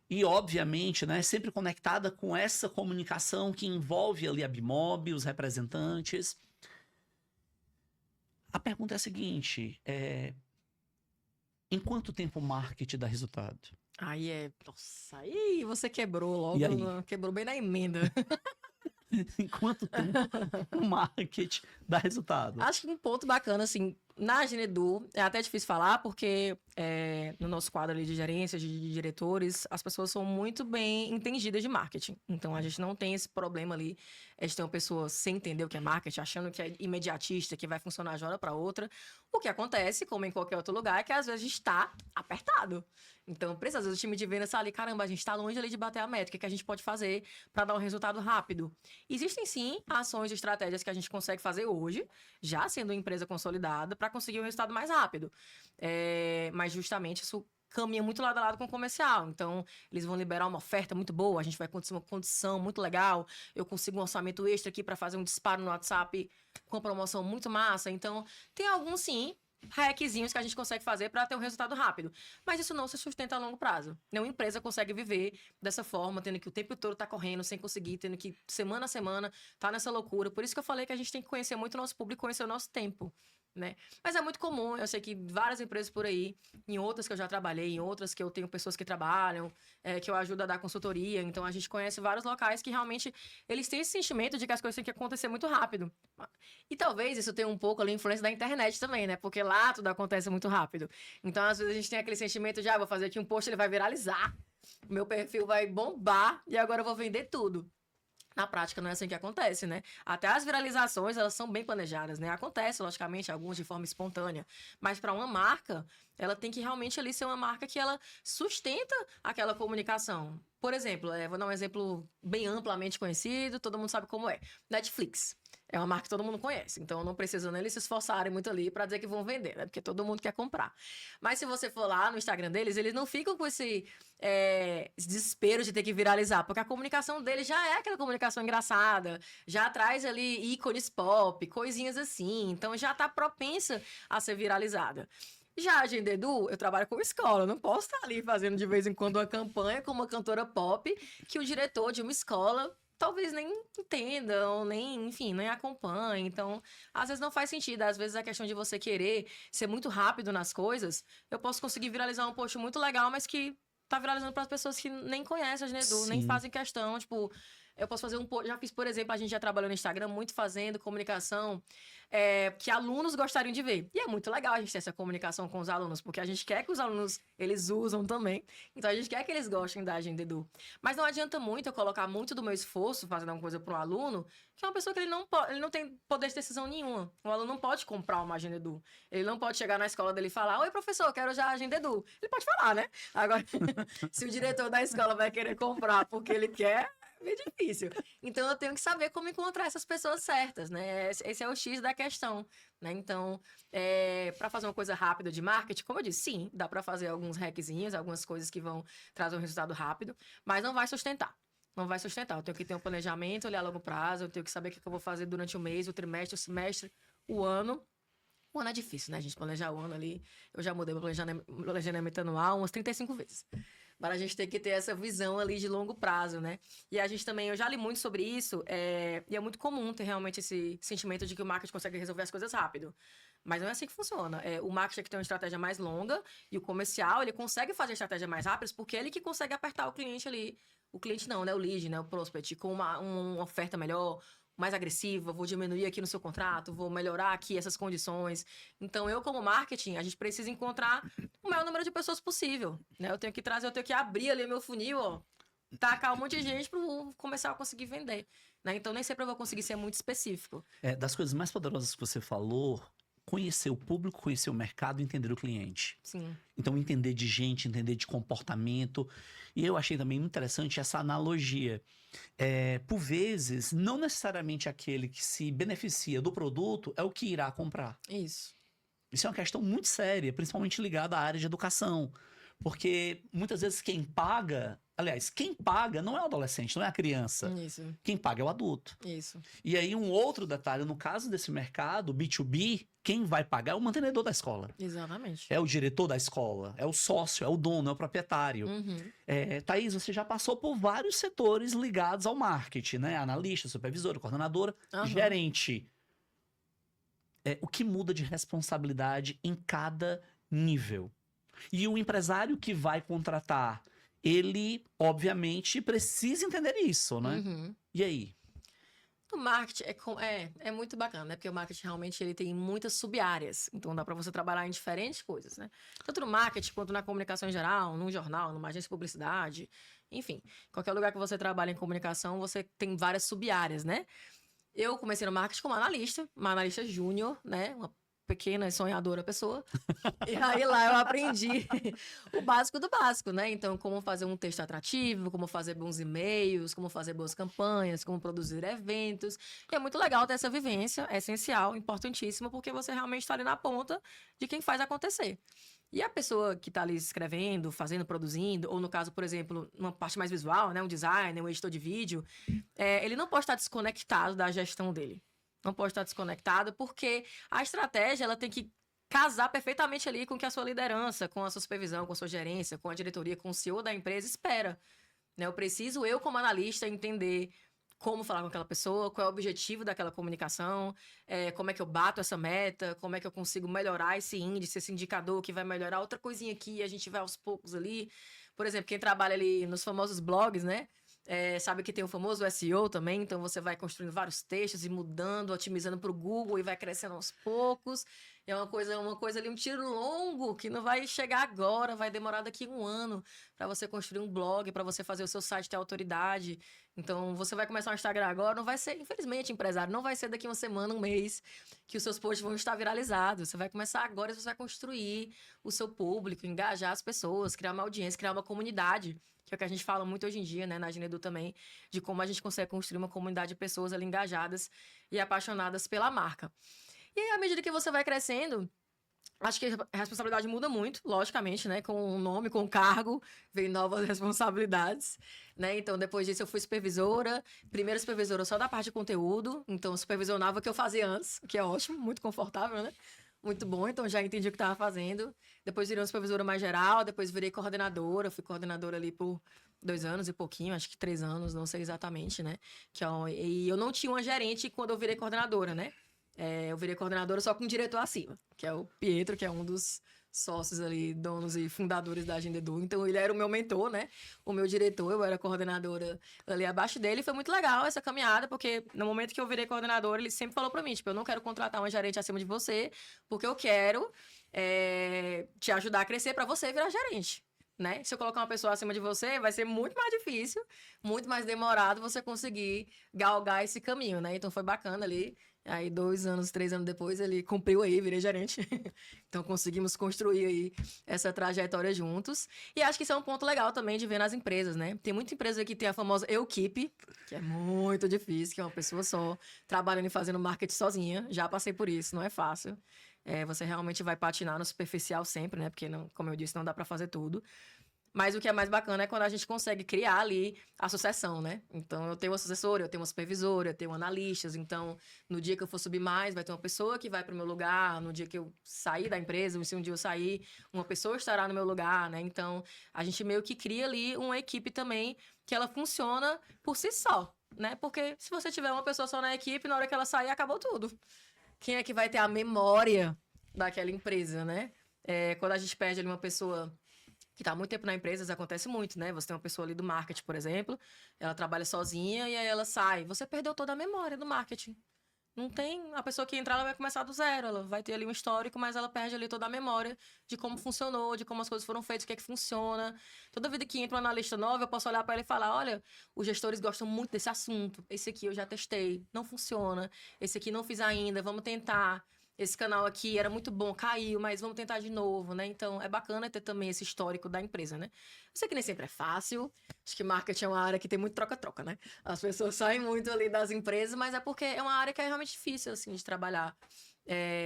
e obviamente, né, sempre conectada com essa comunicação que envolve ali a Bimob, os representantes. A pergunta é a seguinte, em quanto tempo o marketing dá resultado? Nossa, aí você quebrou logo, E aí? quebrou bem na emenda. Em quanto tempo o marketing dá resultado? Acho que um ponto bacana, assim, na Agenedu, é até difícil falar, porque no nosso quadro ali de gerência, de diretores, as pessoas são muito bem entendidas de marketing. Então, a gente não tem esse problema ali de ter uma pessoa sem entender o que é marketing, achando que é imediatista, que vai funcionar de uma hora para outra. O que acontece, como em qualquer outro lugar, é que às vezes a gente está apertado. Então, precisa, às vezes, o time de vendas está ali, caramba, a gente está longe ali de bater a meta, o que a gente pode fazer para dar um resultado rápido? Existem, sim, ações e estratégias que a gente consegue fazer hoje, já sendo uma empresa consolidada, para conseguir um resultado mais rápido. Mas, justamente, isso caminha muito lado a lado com o comercial. Então, eles vão liberar uma oferta muito boa, a gente vai conseguir uma condição muito legal, eu consigo um orçamento extra aqui para fazer um disparo no WhatsApp com uma promoção muito massa. Então, tem alguns, sim, hackzinhos que a gente consegue fazer para ter um resultado rápido. Mas isso não se sustenta a longo prazo. Nenhuma empresa consegue viver dessa forma, tendo que o tempo todo tá correndo, sem conseguir, tendo que semana a semana tá nessa loucura. Por isso que eu falei que a gente tem que conhecer muito o nosso público, conhecer o nosso tempo, né? Mas é muito comum, eu sei que várias empresas por aí, em outras que eu já trabalhei, em outras que eu tenho pessoas que trabalham, que eu ajudo a dar consultoria, então a gente conhece vários locais que realmente eles têm esse sentimento de que as coisas têm que acontecer muito rápido. E talvez isso tenha um pouco ali a influência da internet também, né? Porque lá tudo acontece muito rápido. Então, às vezes, a gente tem aquele sentimento de, vou fazer aqui um post, ele vai viralizar, meu perfil vai bombar e agora eu vou vender tudo. Na prática, não é assim que acontece, né? Até as viralizações, elas são bem planejadas, né? Acontece, logicamente, algumas de forma espontânea. Mas para uma marca, ela tem que realmente ali ser uma marca que ela sustenta aquela comunicação. Por exemplo, vou dar um exemplo bem amplamente conhecido, todo mundo sabe como é. Netflix. É uma marca que todo mundo conhece, então não precisa nem eles se esforçarem muito ali para dizer que vão vender, né? Porque todo mundo quer comprar. Mas se você for lá no Instagram deles, eles não ficam com esse desespero de ter que viralizar, porque a comunicação deles já é aquela comunicação engraçada, já traz ali ícones pop, coisinhas assim, então já tá propensa a ser viralizada. Já a Agenda Edu, eu trabalho com escola, eu não posso estar ali fazendo de vez em quando uma campanha com uma cantora pop que o diretor de uma escola talvez nem entenda, ou nem, enfim, nem acompanhe. Então, às vezes não faz sentido. Às vezes a questão de você querer ser muito rápido nas coisas, eu posso conseguir viralizar um post muito legal, mas que tá viralizando para as pessoas que nem conhecem a Agenda Edu, nem fazem questão, tipo... Eu posso fazer já fiz, por exemplo, a gente já trabalhou no Instagram muito fazendo comunicação que alunos gostariam de ver. E é muito legal a gente ter essa comunicação com os alunos, porque a gente quer que os alunos, eles usam também. Então, a gente quer que eles gostem da Agenda Edu. Mas não adianta muito eu colocar muito do meu esforço fazendo alguma coisa para um aluno, que é uma pessoa que ele não tem poder de decisão nenhuma. O aluno não pode comprar uma Agenda Edu. Ele não pode chegar na escola dele e falar, oi, professor, eu quero já a Agenda Edu. Ele pode falar, né? Agora, se o diretor da escola vai querer comprar porque ele quer... bem difícil. Então eu tenho que saber como encontrar essas pessoas certas, né? Esse é o X da questão, né? Então, para fazer uma coisa rápida de marketing, como eu disse, sim, dá para fazer alguns hackzinhos, algumas coisas que vão trazer um resultado rápido, mas não vai sustentar. Não vai sustentar. Eu tenho que ter um planejamento, olhar a longo prazo, eu tenho que saber o que eu vou fazer durante o mês, o trimestre, o semestre, o ano. O ano é difícil, né? A gente planejar o ano ali. Eu já mudei meu planejamento anual umas 35 vezes. Mas a gente tem que ter essa visão ali de longo prazo, né? E a gente também, eu já li muito sobre isso, e é muito comum ter realmente esse sentimento de que o marketing consegue resolver as coisas rápido. Mas não é assim que funciona. O marketing é que tem uma estratégia mais longa e o comercial, ele consegue fazer estratégia mais rápidas porque é ele que consegue apertar o cliente ali. O cliente não, né? O lead, né? O prospect, com uma oferta melhor, mais agressiva, vou diminuir aqui no seu contrato, vou melhorar aqui essas condições. Então, eu como marketing, a gente precisa encontrar o maior número de pessoas possível, né? Eu tenho que abrir ali meu funil, ó, tacar um monte de gente para começar a conseguir vender, né? Então, nem sempre eu vou conseguir ser muito específico. Das coisas mais poderosas que você falou, conhecer o público, conhecer o mercado, entender o cliente. Sim. Então, entender de gente, entender de comportamento. E eu achei também muito interessante essa analogia. Por vezes, não necessariamente aquele que se beneficia do produto é o que irá comprar. Isso. Isso é uma questão muito séria, principalmente ligada à área de educação. Porque muitas vezes quem paga não é o adolescente, não é a criança. Isso. Quem paga é o adulto. Isso. E aí um outro detalhe, no caso desse mercado, B2B, quem vai pagar é o mantenedor da escola. Exatamente. É o diretor da escola, é o sócio, é o dono, é o proprietário. Thaís, você já passou por vários setores ligados ao marketing, né? Analista, supervisora, coordenadora, gerente. O que muda de responsabilidade em cada nível? E o empresário que vai contratar, ele, obviamente, precisa entender isso, né? E aí? O marketing é muito bacana, né? Porque o marketing realmente ele tem muitas sub-áreas. Então dá para você trabalhar em diferentes coisas, né? Tanto no marketing quanto na comunicação em geral, num jornal, numa agência de publicidade. Enfim, qualquer lugar que você trabalha em comunicação, você tem várias sub-áreas, né? Eu comecei no marketing como analista, uma analista júnior, né? Uma pequena e sonhadora pessoa. E aí lá eu aprendi o básico do básico, né? Então, como fazer um texto atrativo, como fazer bons e-mails, como fazer boas campanhas, como produzir eventos. E é muito legal ter essa vivência, é essencial, importantíssimo, porque você realmente está ali na ponta de quem faz acontecer. E a pessoa que está ali escrevendo, fazendo, produzindo, ou no caso, por exemplo, uma parte mais visual, né? Um designer, um editor de vídeo, ele não pode estar desconectado da gestão dele. Não pode estar desconectado, porque a estratégia ela tem que casar perfeitamente ali com o que a sua liderança, com a sua supervisão, com a sua gerência, com a diretoria, com o CEO da empresa espera. Né? Eu como analista, entender como falar com aquela pessoa, qual é o objetivo daquela comunicação, como é que eu bato essa meta, como é que eu consigo melhorar esse índice, esse indicador que vai melhorar outra coisinha aqui e a gente vai aos poucos ali. Por exemplo, quem trabalha ali nos famosos blogs, né? Sabe que tem o famoso SEO também, então você vai construindo vários textos e mudando, otimizando para o Google e vai crescendo aos poucos. É uma coisa ali, um tiro longo que não vai chegar agora, vai demorar daqui 1 ano para você construir um blog, para você fazer o seu site ter autoridade. Então, você vai começar um Instagram agora, não vai ser, infelizmente, empresário, não vai ser daqui 1 semana, 1 mês, que os seus posts vão estar viralizados. Você vai começar agora e você vai construir o seu público, engajar as pessoas, criar uma audiência, criar uma comunidade, que é o que a gente fala muito hoje em dia, né, na Ginedu também, de como a gente consegue construir uma comunidade de pessoas ali engajadas e apaixonadas pela marca. E aí, à medida que você vai crescendo, acho que a responsabilidade muda muito, logicamente, né? Com o nome, com o cargo, vem novas responsabilidades, né? Então, depois disso, eu fui supervisora. Primeira supervisora só da parte de conteúdo. Então, supervisionava o que eu fazia antes, o que é ótimo, muito confortável, né? Muito bom, então já entendi o que estava fazendo. Depois virei uma supervisora mais geral, depois virei coordenadora. Fui coordenadora ali por 2 anos e pouquinho, acho que 3 anos, não sei exatamente, né? E eu não tinha uma gerente quando eu virei coordenadora, né? Eu virei coordenadora só com um diretor acima, que é o Pietro, que é um dos sócios ali, donos e fundadores da Agendedu. Então, ele era o meu mentor, né? O meu diretor, eu era coordenadora ali abaixo dele. E foi muito legal essa caminhada, porque no momento que eu virei coordenadora, ele sempre falou pra mim, tipo, eu não quero contratar uma gerente acima de você, porque eu quero te ajudar a crescer pra você virar gerente. Né? Se eu colocar uma pessoa acima de você, vai ser muito mais difícil, muito mais demorado você conseguir galgar esse caminho, né? Então foi bacana ali. Aí 2 anos, 3 anos depois, ele cumpriu aí, virei gerente. Então conseguimos construir aí essa trajetória juntos. E acho que isso é um ponto legal também de ver nas empresas, né? Tem muita empresa que tem a famosa equipe, que é muito difícil, que é uma pessoa só, trabalhando e fazendo marketing sozinha. Já passei por isso, não é fácil. Você realmente vai patinar no superficial sempre, né? Porque, não, como eu disse, não dá pra fazer tudo. Mas o que é mais bacana é quando a gente consegue criar ali a sucessão, né? Então, eu tenho uma sucessora, eu tenho uma supervisora, eu tenho analistas. Então, no dia que eu for subir mais, vai ter uma pessoa que vai para o meu lugar. No dia que eu sair da empresa, se um dia eu sair, uma pessoa estará no meu lugar, né? Então, a gente meio que cria ali uma equipe também que ela funciona por si só, né? Porque se você tiver uma pessoa só na equipe, na hora que ela sair, acabou tudo. Quem é que vai ter a memória daquela empresa, né? Quando a gente perde ali uma pessoa que está há muito tempo na empresa, isso acontece muito, né? Você tem uma pessoa ali do marketing, por exemplo, ela trabalha sozinha e aí ela sai. Você perdeu toda a memória do marketing. Não tem. A pessoa que entrar, ela vai começar do zero. Ela vai ter ali um histórico, mas ela perde ali toda a memória de como funcionou, de como as coisas foram feitas, o que é que funciona. Toda vida que entra um analista nova, eu posso olhar para ela e falar: olha, os gestores gostam muito desse assunto. Esse aqui eu já testei, não funciona. Esse aqui não fiz ainda, vamos tentar. Esse canal aqui era muito bom, caiu, mas vamos tentar de novo, né? Então, é bacana ter também esse histórico da empresa, né? Eu sei que nem sempre é fácil. Acho que marketing é uma área que tem muito troca-troca, né? As pessoas saem muito ali das empresas, mas é porque é uma área que é realmente difícil, assim, de trabalhar.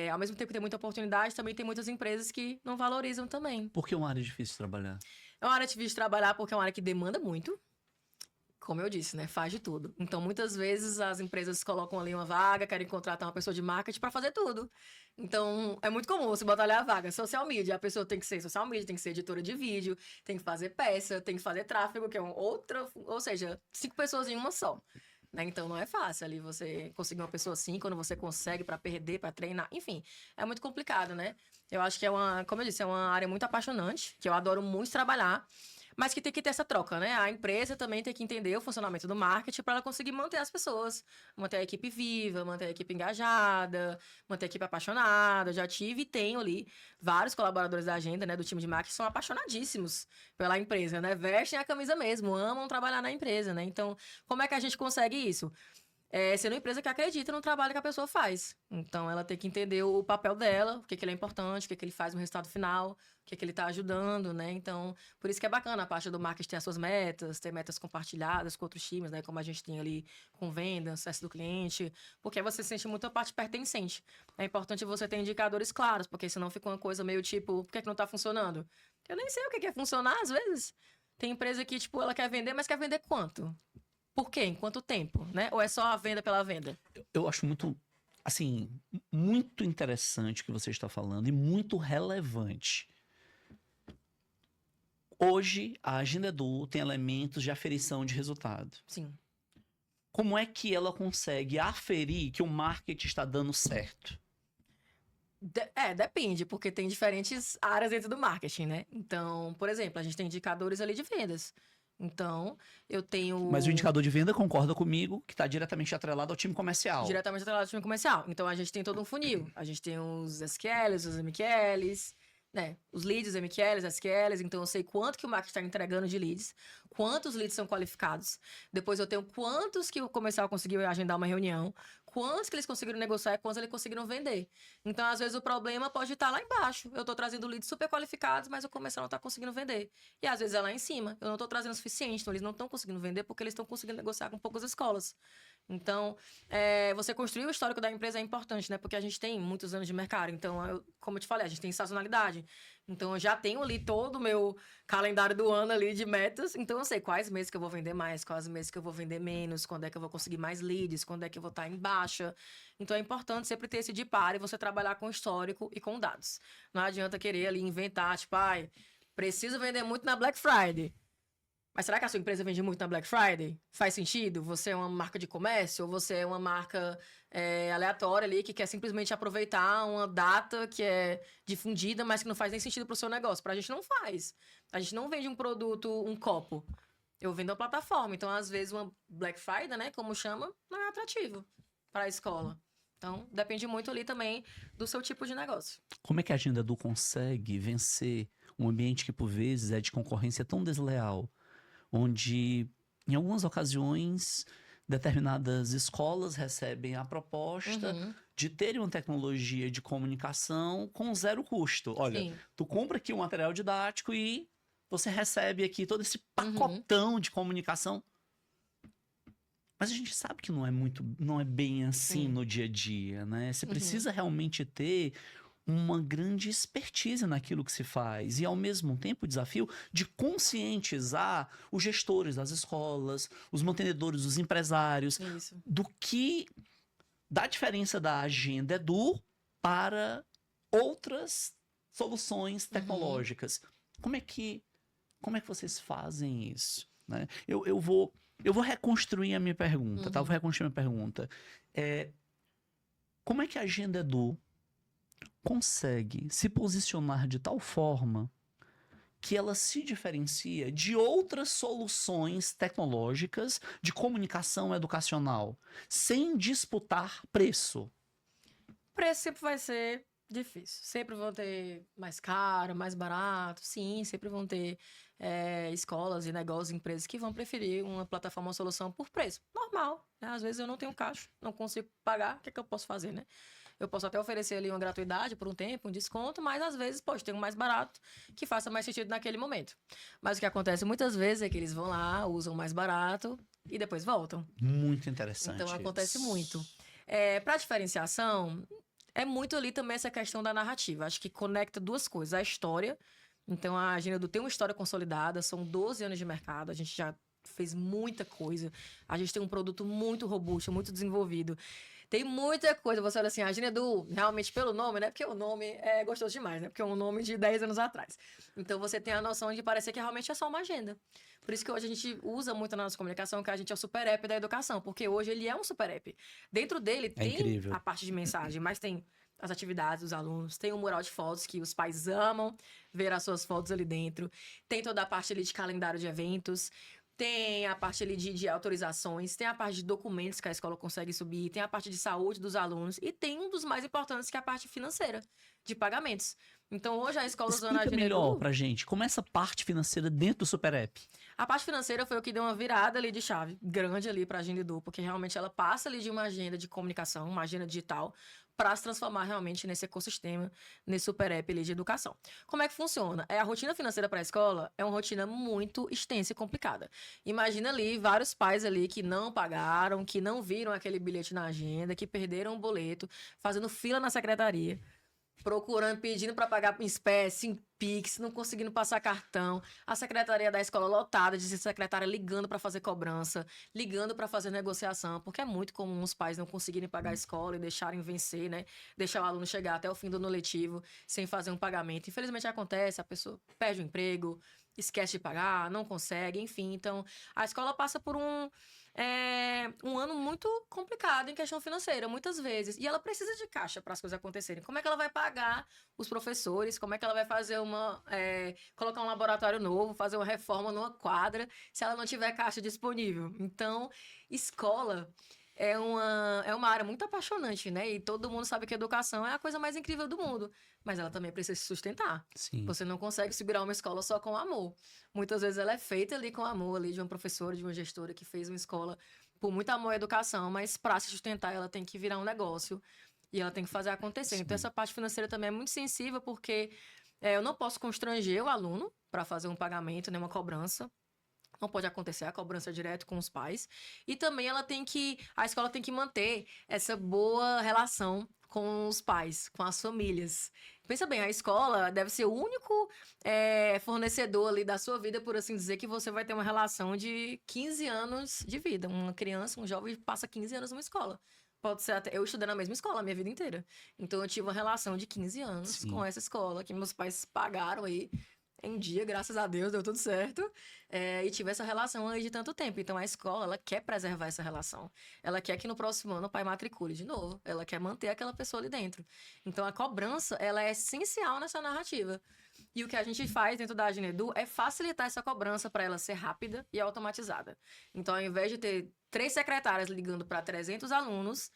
Ao mesmo tempo que tem muita oportunidade, também tem muitas empresas que não valorizam também. Por que é uma área difícil de trabalhar? É uma área difícil de trabalhar porque é uma área que demanda muito. Como eu disse, né? Faz de tudo. Então, muitas vezes as empresas colocam ali uma vaga, querem contratar uma pessoa de marketing para fazer tudo. Então, é muito comum você botar ali a vaga. Social media, a pessoa tem que ser social media, tem que ser editora de vídeo, tem que fazer peça, tem que fazer tráfego, que é uma outra. Ou seja, 5 pessoas em uma só. Né? Então, não é fácil ali você conseguir uma pessoa assim, quando você consegue para perder, para treinar. Enfim, é muito complicado, né? Eu acho que como eu disse, é uma área muito apaixonante, que eu adoro muito trabalhar. Mas que tem que ter essa troca, né? A empresa também tem que entender o funcionamento do marketing para ela conseguir manter as pessoas, manter a equipe viva, manter a equipe engajada, manter a equipe apaixonada. Eu já tive e tenho ali vários colaboradores da agenda, né, do time de marketing, que são apaixonadíssimos pela empresa, né? Vestem a camisa mesmo, amam trabalhar na empresa, né? Então, como é que a gente consegue isso? Sendo uma empresa que acredita no trabalho que a pessoa faz. Então, ela tem que entender o papel dela, o que ele é importante, o que ele faz no resultado final, o que ele está ajudando, né? Então, por isso que é bacana a parte do marketing ter as suas metas, ter metas compartilhadas com outros times, né? Como a gente tem ali com venda, sucesso do cliente, porque você sente muito a parte pertencente. É importante você ter indicadores claros, porque senão fica uma coisa meio tipo, por que não está funcionando? Eu nem sei o que é funcionar, às vezes. Tem empresa que, tipo, ela quer vender, mas quer vender quanto? Por quê? Em quanto tempo, né? Ou é só a venda pela venda? Eu acho muito, assim, muito interessante o que você está falando e muito relevante. Hoje, a Agenda Edu tem elementos de aferição de resultado. Sim. Como é que ela consegue aferir que o marketing está dando certo? Depende, porque tem diferentes áreas dentro do marketing, né? Então, por exemplo, a gente tem indicadores ali de vendas. Então, eu tenho. Mas o indicador de venda concorda comigo que está diretamente atrelado ao time comercial. Diretamente atrelado ao time comercial. Então, a gente tem todo um funil. A gente tem os SQLs, os MQLs, né? Os leads, os MQLs, SQLs. Então, eu sei quanto que o marketing está entregando de leads, quantos leads são qualificados. Depois, eu tenho quantos que o comercial conseguiu agendar uma reunião, quantos que eles conseguiram negociar e quantos eles conseguiram vender. Então, às vezes, o problema pode estar lá embaixo. Eu estou trazendo leads super qualificados, mas o comercial não está conseguindo vender. E, às vezes, é lá em cima. Eu não estou trazendo o suficiente. Então, eles não estão conseguindo vender porque eles estão conseguindo negociar com poucas escolas. Então, você construir o histórico da empresa é importante, né? Porque a gente tem muitos anos de mercado. Então, como eu te falei, a gente tem sazonalidade. Então, eu já tenho ali todo o meu calendário do ano ali de metas. Então, eu sei quais meses que eu vou vender mais, quais meses que eu vou vender menos, quando é que eu vou conseguir mais leads, quando é que eu vou estar em baixa. Então, é importante sempre ter esse de par e você trabalhar com histórico e com dados. Não adianta querer ali inventar, tipo, preciso vender muito na Black Friday. Mas será que a sua empresa vende muito na Black Friday? Faz sentido? Você é uma marca de comércio ou você é uma marca aleatória ali que quer simplesmente aproveitar uma data que é difundida, mas que não faz nem sentido para o seu negócio? Para a gente não faz. A gente não vende um produto, um copo. Eu vendo a plataforma. Então, às vezes, uma Black Friday, né, como chama, não é atrativo para a escola. Então, depende muito ali também do seu tipo de negócio. Como é que a Agenda Edu consegue vencer um ambiente que, por vezes, é de concorrência tão desleal? Onde, em algumas ocasiões, determinadas escolas recebem a proposta de terem uma tecnologia de comunicação com zero custo. Olha, Sim. tu compra aqui o material didático e você recebe aqui todo esse pacotão de comunicação. Mas a gente sabe que não é bem assim no dia a dia, né? Você precisa realmente ter uma grande expertise naquilo que se faz e, ao mesmo tempo, o desafio de conscientizar os gestores das escolas, os mantenedores, os empresários, Isso. da diferença da agenda Edu para outras soluções tecnológicas. Como é que vocês fazem isso? Né? Eu vou reconstruir a minha pergunta, tá? Vou reconstruir a minha pergunta. Como é que a agenda Edu consegue se posicionar de tal forma que ela se diferencia de outras soluções tecnológicas de comunicação educacional, sem disputar preço? Preço sempre vai ser difícil. Sempre vão ter mais caro, mais barato. Sim, sempre vão ter escolas e negócios, empresas que vão preferir uma plataforma, uma solução por preço. Normal, né? Às vezes eu não tenho caixa, não consigo pagar. O que é que eu posso fazer, né? Eu posso até oferecer ali uma gratuidade por um tempo, um desconto, mas às vezes pode ter um mais barato que faça mais sentido naquele momento. Mas o que acontece muitas vezes é que eles vão lá, usam o mais barato e depois voltam. Muito interessante. Então acontece muito. Para diferenciação, é muito ali também essa questão da narrativa. Acho que conecta duas coisas. A história. Então, a Agenda Edu tem uma história consolidada. São 12 anos de mercado. A gente já fez muita coisa. A gente tem um produto muito robusto, muito desenvolvido. Tem muita coisa. Você olha assim, a Agenda Edu, realmente pelo nome, né? Porque o nome é gostoso demais, né? Porque é um nome de 10 anos atrás. Então, você tem a noção de parecer que realmente é só uma agenda. Por isso que hoje a gente usa muito na nossa comunicação que a gente é o super app da educação. Porque hoje ele é um super app. Dentro dele tem incrível. a parte de mensagem, mas tem as atividades dos alunos, tem o mural de fotos que os pais amam ver as suas fotos ali dentro, tem toda a parte ali de calendário de eventos, tem a parte ali de autorizações, tem a parte de documentos que a escola consegue subir, tem a parte de saúde dos alunos e tem um dos mais importantes que é a parte financeira, de pagamentos. Então, hoje a escola usando a Explica Agenda melhor Edu, pra gente, como é essa parte financeira dentro do Super App? a parte financeira foi o que deu uma virada ali de chave grande ali para a Agenda Edu, porque realmente ela passa ali de uma agenda de comunicação, uma agenda digital, para se transformar realmente nesse ecossistema, nesse super app ali de educação. Como é que funciona? A rotina financeira para a escola é uma rotina muito extensa e complicada. Imagina ali vários pais ali que não pagaram, que não viram aquele bilhete na agenda, que perderam o boleto, fazendo fila na secretaria, procurando, pedindo para pagar em espécie, em Pix, não conseguindo passar cartão. A secretaria da escola lotada, de secretária ligando para fazer cobrança, ligando para fazer negociação, porque é muito comum os pais não conseguirem pagar a escola e deixarem vencer, né? Deixar o aluno chegar até o fim do ano letivo sem fazer um pagamento. Infelizmente acontece, a pessoa perde o emprego, esquece de pagar, não consegue, enfim. Então, a escola passa por um ano muito complicado em questão financeira, muitas vezes. E ela precisa de caixa para as coisas acontecerem. Como é que ela vai pagar os professores? Como é que ela vai fazer colocar um laboratório novo, fazer uma reforma numa quadra, se ela não tiver caixa disponível? Então, escola é uma área muito apaixonante, né? E todo mundo sabe que a educação é a coisa mais incrível do mundo. Mas ela também precisa se sustentar. Sim. Você não consegue segurar uma escola só com amor. Muitas vezes ela é feita ali com amor, ali de uma professora, de uma gestora que fez uma escola por muito amor à educação, mas para se sustentar ela tem que virar um negócio e ela tem que fazer acontecer. Sim. Então essa parte financeira também é muito sensível porque eu não posso constranger o aluno para fazer um pagamento, nem uma cobrança. Não pode acontecer a cobrança direto com os pais. E também a escola tem que manter essa boa relação com os pais, com as famílias. Pensa bem, a escola deve ser o único fornecedor ali da sua vida, por assim dizer, que você vai ter uma relação de 15 anos de vida. Uma criança, um jovem passa 15 anos numa escola. Pode ser até... Eu estudei na mesma escola a minha vida inteira. Então, eu tive uma relação de 15 anos Sim. com essa escola, que meus pais pagaram aí em dia, graças a Deus, deu tudo certo. E tive essa relação aí de tanto tempo. Então, a escola, ela quer preservar essa relação. Ela quer que no próximo ano o pai matricule de novo. Ela quer manter aquela pessoa ali dentro. Então, a cobrança, ela é essencial nessa narrativa. E o que a gente faz dentro da Agenda Edu é facilitar essa cobrança para ela ser rápida e automatizada. Então, ao invés de ter 3 secretárias ligando para 300 alunos,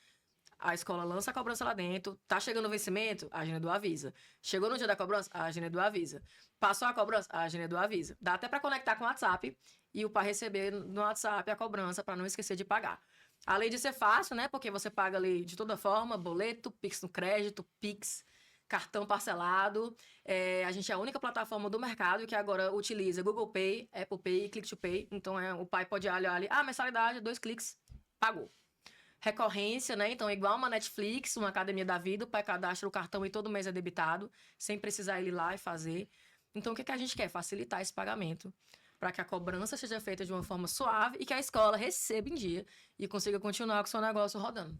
a escola lança a cobrança lá dentro, tá chegando o vencimento, a Agenda Edu avisa. Chegou no dia da cobrança, a Agenda Edu avisa. Passou a cobrança, a Agenda Edu avisa. Dá até para conectar com o WhatsApp e o pai receber no WhatsApp a cobrança para não esquecer de pagar. Além de ser fácil, né? Porque você paga ali de toda forma, boleto, Pix no crédito, Pix, cartão parcelado. A gente é a única plataforma do mercado que agora utiliza Google Pay, Apple Pay e Click to Pay. Então, o pai pode olhar ali, mensalidade, 2 cliques, pagou. Recorrência, né? Então, é igual uma Netflix, uma academia da vida, o pai cadastra o cartão e todo mês é debitado, sem precisar ir lá e fazer. Então, o que a gente quer? Facilitar esse pagamento, para que a cobrança seja feita de uma forma suave e que a escola receba em dia e consiga continuar com o seu negócio rodando.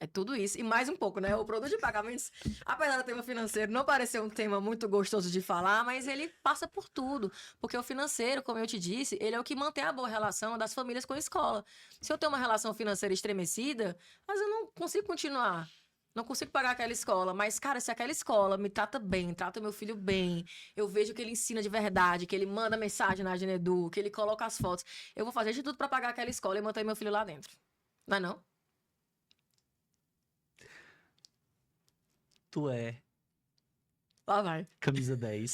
É tudo isso. E mais um pouco, né? O produto de pagamentos, apesar do tema financeiro não parecer um tema muito gostoso de falar, mas ele passa por tudo. Porque o financeiro, como eu te disse, ele é o que mantém a boa relação das famílias com a escola. Se eu tenho uma relação financeira estremecida, mas eu não consigo continuar. Não consigo pagar aquela escola. Mas, cara, se aquela escola me trata bem, trata meu filho bem, eu vejo que ele ensina de verdade, que ele manda mensagem na Agenedu, que ele coloca as fotos, eu vou fazer de tudo para pagar aquela escola e manter meu filho lá dentro. Não é não? Tu é Lá vai. camisa 10.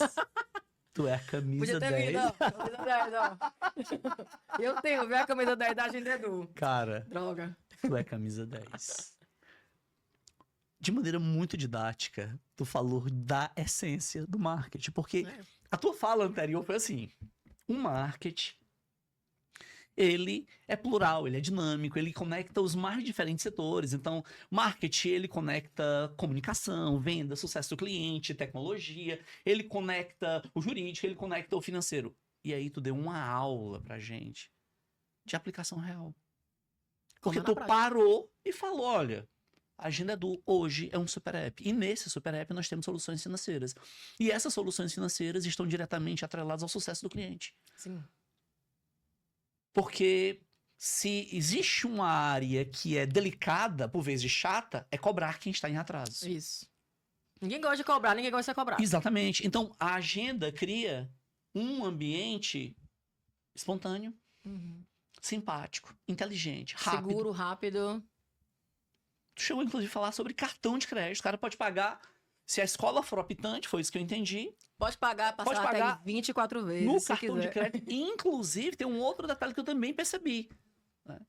Tu é a camisa Podia ter 10. vindo, ó. Camisa 10, ó. Eu tenho, viu a camisa 10 da Agenedu. Cara, Droga. tu é camisa 10. De maneira muito didática, tu falou da essência do marketing. Porque a tua fala anterior foi assim: o marketing, ele é plural, ele é dinâmico, ele conecta os mais diferentes setores. Então, marketing, ele conecta comunicação, venda, sucesso do cliente, tecnologia, ele conecta o jurídico, ele conecta o financeiro. E aí tu deu uma aula pra gente de aplicação real. Porque tu parou e falou, olha, a Agenedu hoje é um super app. E nesse super app nós temos soluções financeiras. E essas soluções financeiras estão diretamente atreladas ao sucesso do cliente. Sim. Porque se existe uma área que é delicada, por vezes chata, é cobrar quem está em atraso. Isso. Ninguém gosta de cobrar, ninguém gosta de ser cobrado. Exatamente. Então, a agenda cria um ambiente espontâneo, simpático, inteligente, rápido. Seguro, rápido. Tu chegou, inclusive, a falar sobre cartão de crédito. O cara pode pagar, se a escola for optante, foi isso que eu entendi. Pode pagar, passar até 24 vezes, no se cartão quiser. de crédito. Inclusive, tem um outro detalhe que eu também percebi. Né?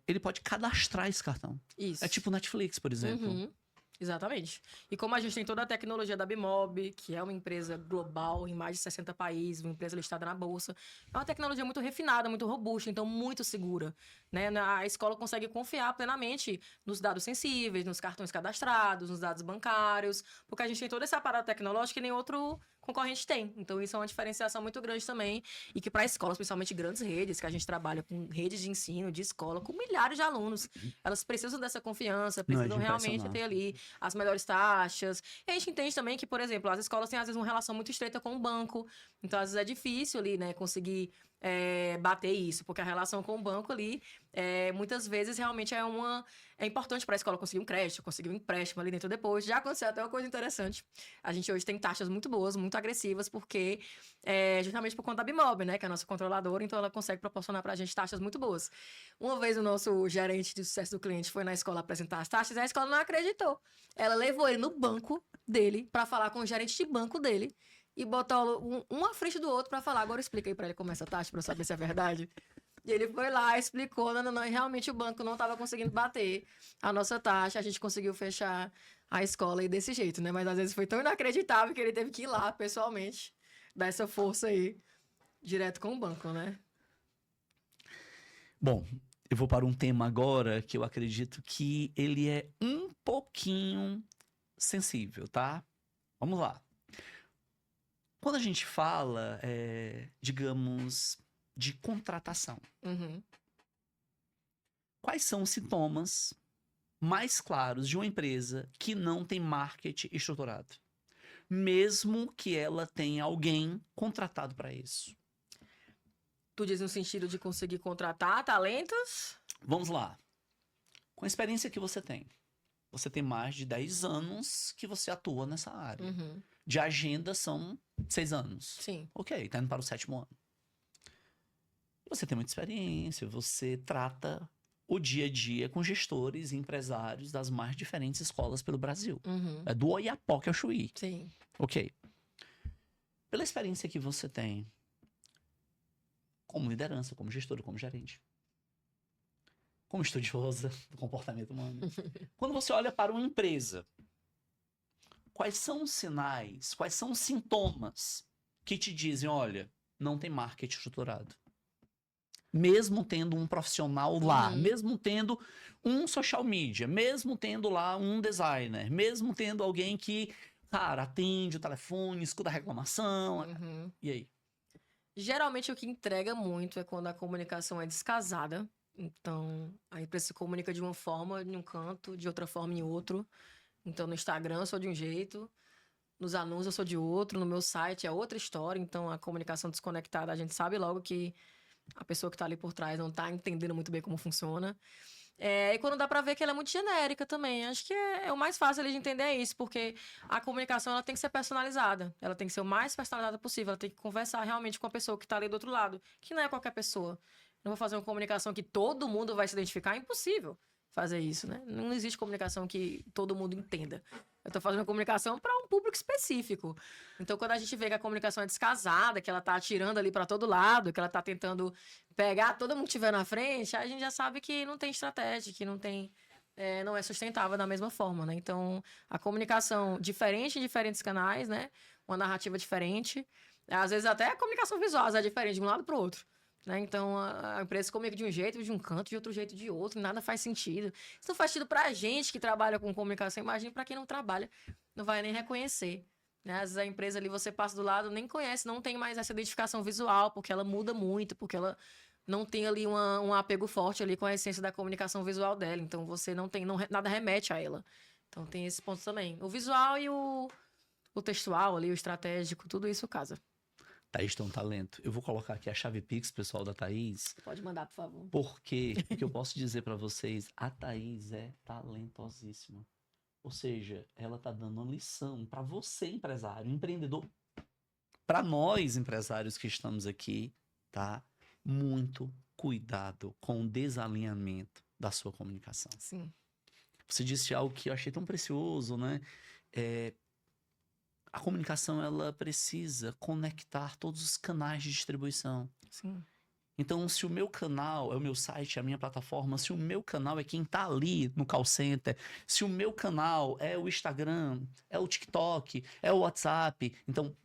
Ele pode cadastrar esse cartão. Isso. É tipo Netflix, por exemplo. Exatamente. E como a gente tem toda a tecnologia da Bimob, que é uma empresa global em mais de 60 países, uma empresa listada na bolsa, é uma tecnologia muito refinada, muito robusta, então muito segura, né? A escola consegue confiar plenamente nos dados sensíveis, nos cartões cadastrados, nos dados bancários, porque a gente tem todo esse aparato tecnológico que nem outro concorrente tem. Então isso é uma diferenciação muito grande também e que para escolas, principalmente grandes redes, que a gente trabalha com redes de ensino, de escola, com milhares de alunos, elas precisam dessa confiança, precisam realmente ter ali as melhores taxas. E a gente entende também que, por exemplo, as escolas têm às vezes uma relação muito estreita com o banco, então às vezes é difícil ali, né, conseguir bater isso, porque a relação com o banco ali, muitas vezes realmente é importante para a escola conseguir um crédito, conseguir um empréstimo ali dentro depois. Já aconteceu até uma coisa interessante. A gente hoje tem taxas muito boas, muito agressivas, porque justamente por conta da Bimob, né, que é a nossa controladora, então ela consegue proporcionar para a gente taxas muito boas. Uma vez o nosso gerente de sucesso do cliente foi na escola apresentar as taxas e a escola não acreditou. Ela levou ele no banco dele para falar com o gerente de banco dele e botou um à frente do outro para falar. Agora explica aí para ele como é essa taxa, para eu saber se é verdade. E ele foi lá, explicou, não, e realmente o banco não estava conseguindo bater a nossa taxa, a gente conseguiu fechar a escola aí desse jeito, né? Mas às vezes foi tão inacreditável que ele teve que ir lá pessoalmente, dar essa força aí, direto com o banco, né? Bom, eu vou para um tema agora que eu acredito que ele é um pouquinho sensível, tá? Vamos lá. Quando a gente fala, digamos, de contratação, quais são os sintomas mais claros de uma empresa que não tem marketing estruturado? Mesmo que ela tenha alguém contratado para isso. Tu diz no sentido de conseguir contratar talentos? Vamos lá. Com a experiência que você tem mais de 10 anos que você atua nessa área. De agenda são 6 anos. Sim. Ok, tá indo para o 7º ano. Você tem muita experiência, você trata o dia a dia com gestores e empresários das mais diferentes escolas pelo Brasil. É do Oiapoque ao Chuí. Sim. Ok. Pela experiência que você tem, como liderança, como gestor, como gerente, como estudiosa do comportamento humano, quando você olha para uma empresa, quais são os sinais, quais são os sintomas que te dizem, olha, não tem marketing estruturado? Mesmo tendo um profissional lá, mesmo tendo um social media, mesmo tendo lá um designer, mesmo tendo alguém que, cara, atende o telefone, escuta a reclamação. E aí? Geralmente o que entrega muito é quando a comunicação é descasada. Então, a empresa se comunica de uma forma em um canto, de outra forma em outro. Então, no Instagram eu sou de um jeito, nos anúncios eu sou de outro, no meu site é outra história. Então, a comunicação desconectada, a gente sabe logo que a pessoa que está ali por trás não está entendendo muito bem como funciona. E quando dá para ver que ela é muito genérica também. Acho que é o mais fácil ali de entender isso, porque a comunicação ela tem que ser personalizada. Ela tem que ser o mais personalizada possível. Ela tem que conversar realmente com a pessoa que está ali do outro lado, que não é qualquer pessoa. Não vou fazer uma comunicação que todo mundo vai se identificar, é impossível fazer isso, né? Não existe comunicação que todo mundo entenda. Eu tô fazendo uma comunicação para um público específico. Então, quando a gente vê que a comunicação é descasada, que ela tá atirando ali para todo lado, que ela tá tentando pegar todo mundo que estiver na frente, a gente já sabe que não tem estratégia, que não tem, não é sustentável da mesma forma, né? Então, a comunicação diferente em diferentes canais, né? Uma narrativa diferente. Às vezes até a comunicação visual é diferente de um lado para o outro. Né? Então, a empresa comunica de um jeito, de um canto, de outro jeito, de outro, nada faz sentido. Isso não faz sentido pra gente que trabalha com comunicação, imagina pra quem não trabalha, não vai nem reconhecer. Né? Às vezes a empresa ali, você passa do lado, nem conhece, não tem mais essa identificação visual, porque ela muda muito, porque ela não tem ali um apego forte ali com a essência da comunicação visual dela. Então, você não tem, nada remete a ela. Então, tem esse ponto também. O visual e o textual ali, o estratégico, tudo isso casa. Thaís tem um talento. Eu vou colocar aqui a chave Pix, pessoal, da Thaís. Pode mandar, por favor. Por quê? Porque eu posso dizer pra vocês, a Thaís é talentosíssima. Ou seja, ela tá dando uma lição pra você, empresário, empreendedor, pra nós, empresários que estamos aqui, tá? Muito cuidado com o desalinhamento da sua comunicação. Sim. Você disse algo que eu achei tão precioso, né? A comunicação, ela precisa conectar todos os canais de distribuição. Sim. Então, se o meu canal é o meu site, é a minha plataforma, se o meu canal é quem tá ali no call center, se o meu canal é o Instagram, é o TikTok, é o WhatsApp, então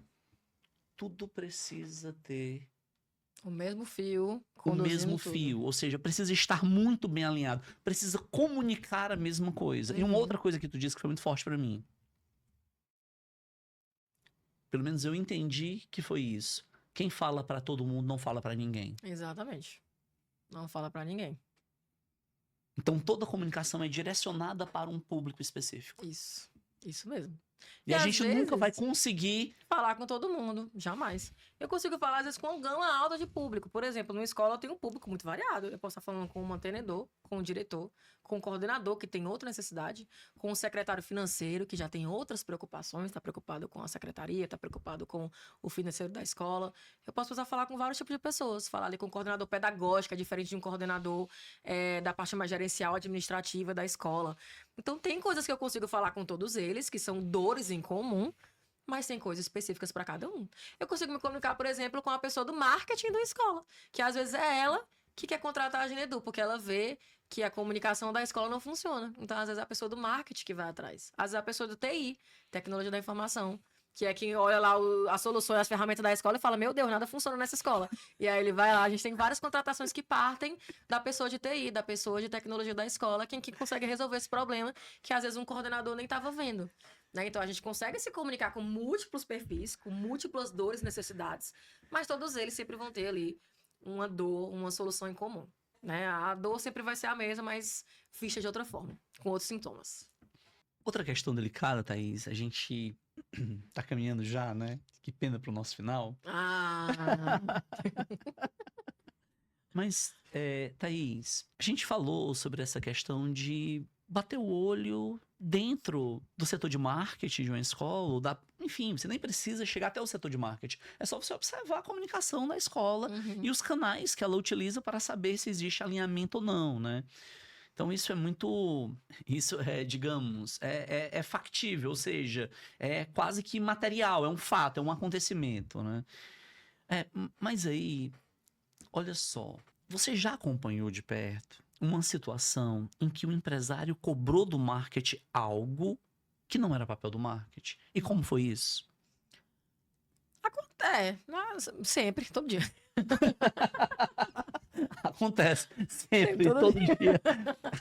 tudo precisa ter o mesmo fio, o mesmo tudo. fio, ou seja, precisa estar muito bem alinhado, precisa comunicar a mesma coisa. E uma outra coisa que tu disse que foi muito forte pra mim. Pelo menos eu entendi que foi isso. Quem fala pra todo mundo não fala pra ninguém. Exatamente. Não fala pra ninguém. Então toda comunicação é direcionada para um público específico. Isso mesmo. E a gente nunca vai conseguir falar com todo mundo, jamais. Eu consigo falar, às vezes, com uma gama alta de público. Por exemplo, numa escola eu tenho um público muito variado. Eu posso estar falando com um mantenedor, com um diretor, com um coordenador, que tem outra necessidade, com um secretário financeiro, que já tem outras preocupações, está preocupado com a secretaria, está preocupado com o financeiro da escola. Eu posso precisar falar com vários tipos de pessoas. Falar ali com um coordenador pedagógico, é diferente de um coordenador da parte mais gerencial, administrativa da escola. Então, tem coisas que eu consigo falar com todos eles, que são dores em comum, mas tem coisas específicas para cada um. Eu consigo me comunicar, por exemplo, com a pessoa do marketing da escola, que às vezes é ela que quer contratar a Genedu, porque ela vê que a comunicação da escola não funciona. Então, às vezes, é a pessoa do marketing que vai atrás. Às vezes, é a pessoa do TI, Tecnologia da Informação, que é quem olha lá as soluções, as ferramentas da escola e fala, meu Deus, nada funciona nessa escola. E aí ele vai lá, a gente tem várias contratações que partem da pessoa de TI, da pessoa de tecnologia da escola, quem que consegue resolver esse problema, que às vezes um coordenador nem estava vendo. Né? Então a gente consegue se comunicar com múltiplos perfis, com múltiplas dores e necessidades, mas todos eles sempre vão ter ali uma dor, uma solução em comum. Né? A dor sempre vai ser a mesma, mas ficha de outra forma, com outros sintomas. Outra questão delicada, Thaís, a gente tá caminhando já, né? Que pena pro nosso final. Mas, Thaís, a gente falou sobre essa questão de bater o olho dentro do setor de marketing de uma escola, enfim, você nem precisa chegar até o setor de marketing. É só você observar a comunicação da escola e os canais que ela utiliza para saber se existe alinhamento ou não, né? Então isso é, digamos, é factível, ou seja, é quase que material, é um fato, é um acontecimento, né? Mas aí, olha só, você já acompanhou de perto uma situação em que o empresário cobrou do marketing algo que não era papel do marketing. E como foi isso? Sempre, todo dia. Acontece sempre, todo dia.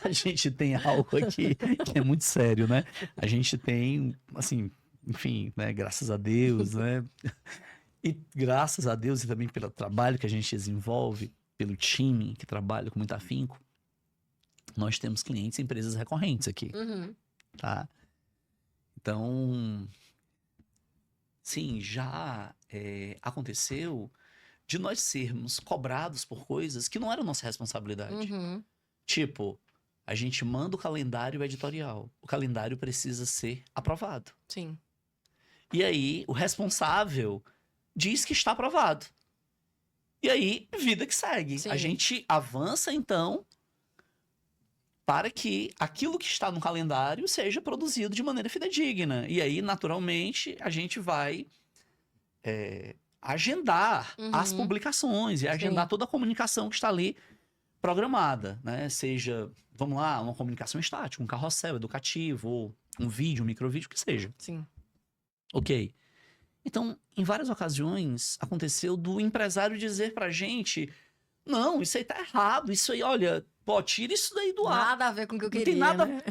A gente tem algo aqui que é muito sério, né? A gente tem, assim, enfim, né? Graças a Deus, né? E graças a Deus e também pelo trabalho que a gente desenvolve, pelo time que trabalha com muito afinco, nós temos clientes e empresas recorrentes aqui, tá? Então, sim, já aconteceu de nós sermos cobrados por coisas que não eram nossa responsabilidade. Tipo, a gente manda o calendário editorial. O calendário precisa ser aprovado. Sim. E aí, o responsável diz que está aprovado. E aí, vida que segue. Sim. A gente avança, então, para que aquilo que está no calendário seja produzido de maneira fidedigna. E aí, naturalmente, a gente vai agendar as publicações e agendar toda a comunicação que está ali programada, né? Seja, vamos lá, uma comunicação estática, um carrossel educativo, ou um vídeo, um microvídeo, o que seja. Sim. Ok. Então, em várias ocasiões, aconteceu do empresário dizer pra gente: não, isso aí tá errado, isso aí, olha, pô, tira isso daí do ar. Nada a ver com o que eu queria, Não tem nada. né?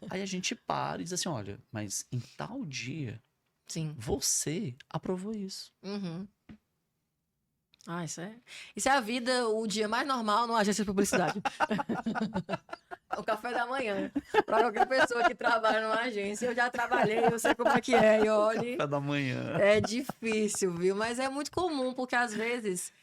Aí a gente para e diz assim: olha, mas em tal dia, Sim. você aprovou isso. Isso é a vida, o dia mais normal numa agência de publicidade. O café da manhã. Para qualquer pessoa que trabalha numa agência. Eu já trabalhei, eu sei como é que é. E olhe, Café da manhã. é difícil, viu? Mas é muito comum, porque às vezes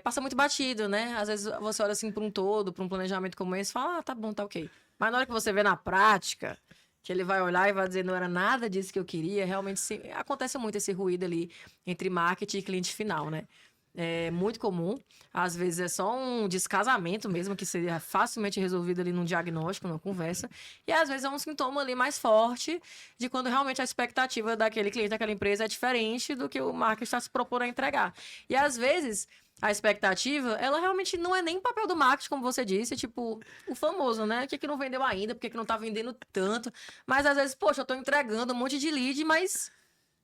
passa muito batido, né? Às vezes você olha assim para um todo, para um planejamento como esse, e fala, tá bom, tá ok. Mas na hora que você vê na prática, que ele vai olhar e vai dizer, não era nada disso que eu queria, realmente acontece muito esse ruído ali entre marketing e cliente final, né? É muito comum. Às vezes é só um descasamento mesmo, que seria facilmente resolvido ali num diagnóstico, numa conversa. E às vezes é um sintoma ali mais forte de quando realmente a expectativa daquele cliente, daquela empresa é diferente do que o marketing está se propondo a entregar. E às vezes a expectativa, ela realmente não é nem papel do marketing, como você disse, tipo, o famoso, né? O que não vendeu ainda, por que não tá vendendo tanto? Mas às vezes, poxa, eu tô entregando um monte de lead, mas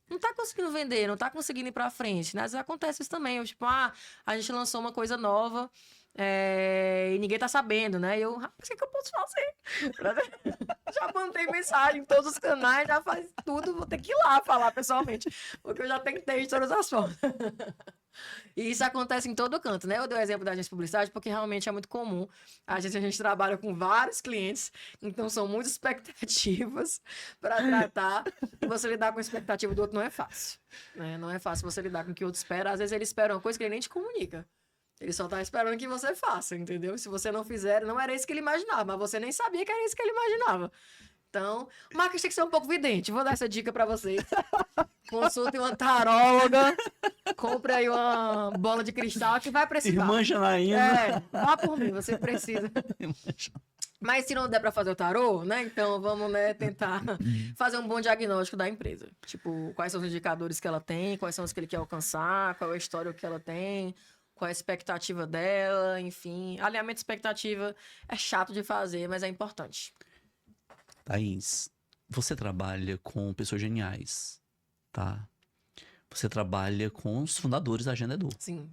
não tá conseguindo vender, não tá conseguindo ir pra frente, né? Às vezes acontece isso também. Eu, tipo, a gente lançou uma coisa nova e ninguém tá sabendo, né? E eu, rapaz, o que eu posso fazer? Já mandei mensagem em todos os canais, já faz tudo, vou ter que ir lá falar pessoalmente, porque eu já tentei de todas as formas. E isso acontece em todo canto, né? Eu dei o exemplo da agência de publicidade porque realmente é muito comum. A gente trabalha com vários clientes, então são muitas expectativas para tratar. E você lidar com a expectativa do outro não é fácil, né? Não é fácil você lidar com o que o outro espera. Às vezes ele espera uma coisa que ele nem te comunica. Ele só tá esperando que você faça, entendeu? Se você não fizer, não era isso que ele imaginava, mas você nem sabia que era isso que ele imaginava. Então, o marketing tem que ser um pouco vidente. Vou dar essa dica pra vocês. Consulte uma taróloga, compre aí uma bola de cristal que vai precisar. Irmã Janaína. Vá por mim, você precisa. Mas se não der pra fazer o tarô, né? Então vamos, né, tentar fazer um bom diagnóstico da empresa. Tipo, quais são os indicadores que ela tem, quais são os que ele quer alcançar, qual é a história que ela tem, qual é a expectativa dela, enfim. Alinhamento de expectativa é chato de fazer, mas é importante. Thaís, você trabalha com pessoas geniais, tá? Você trabalha com os fundadores da Agenda Edu. Sim,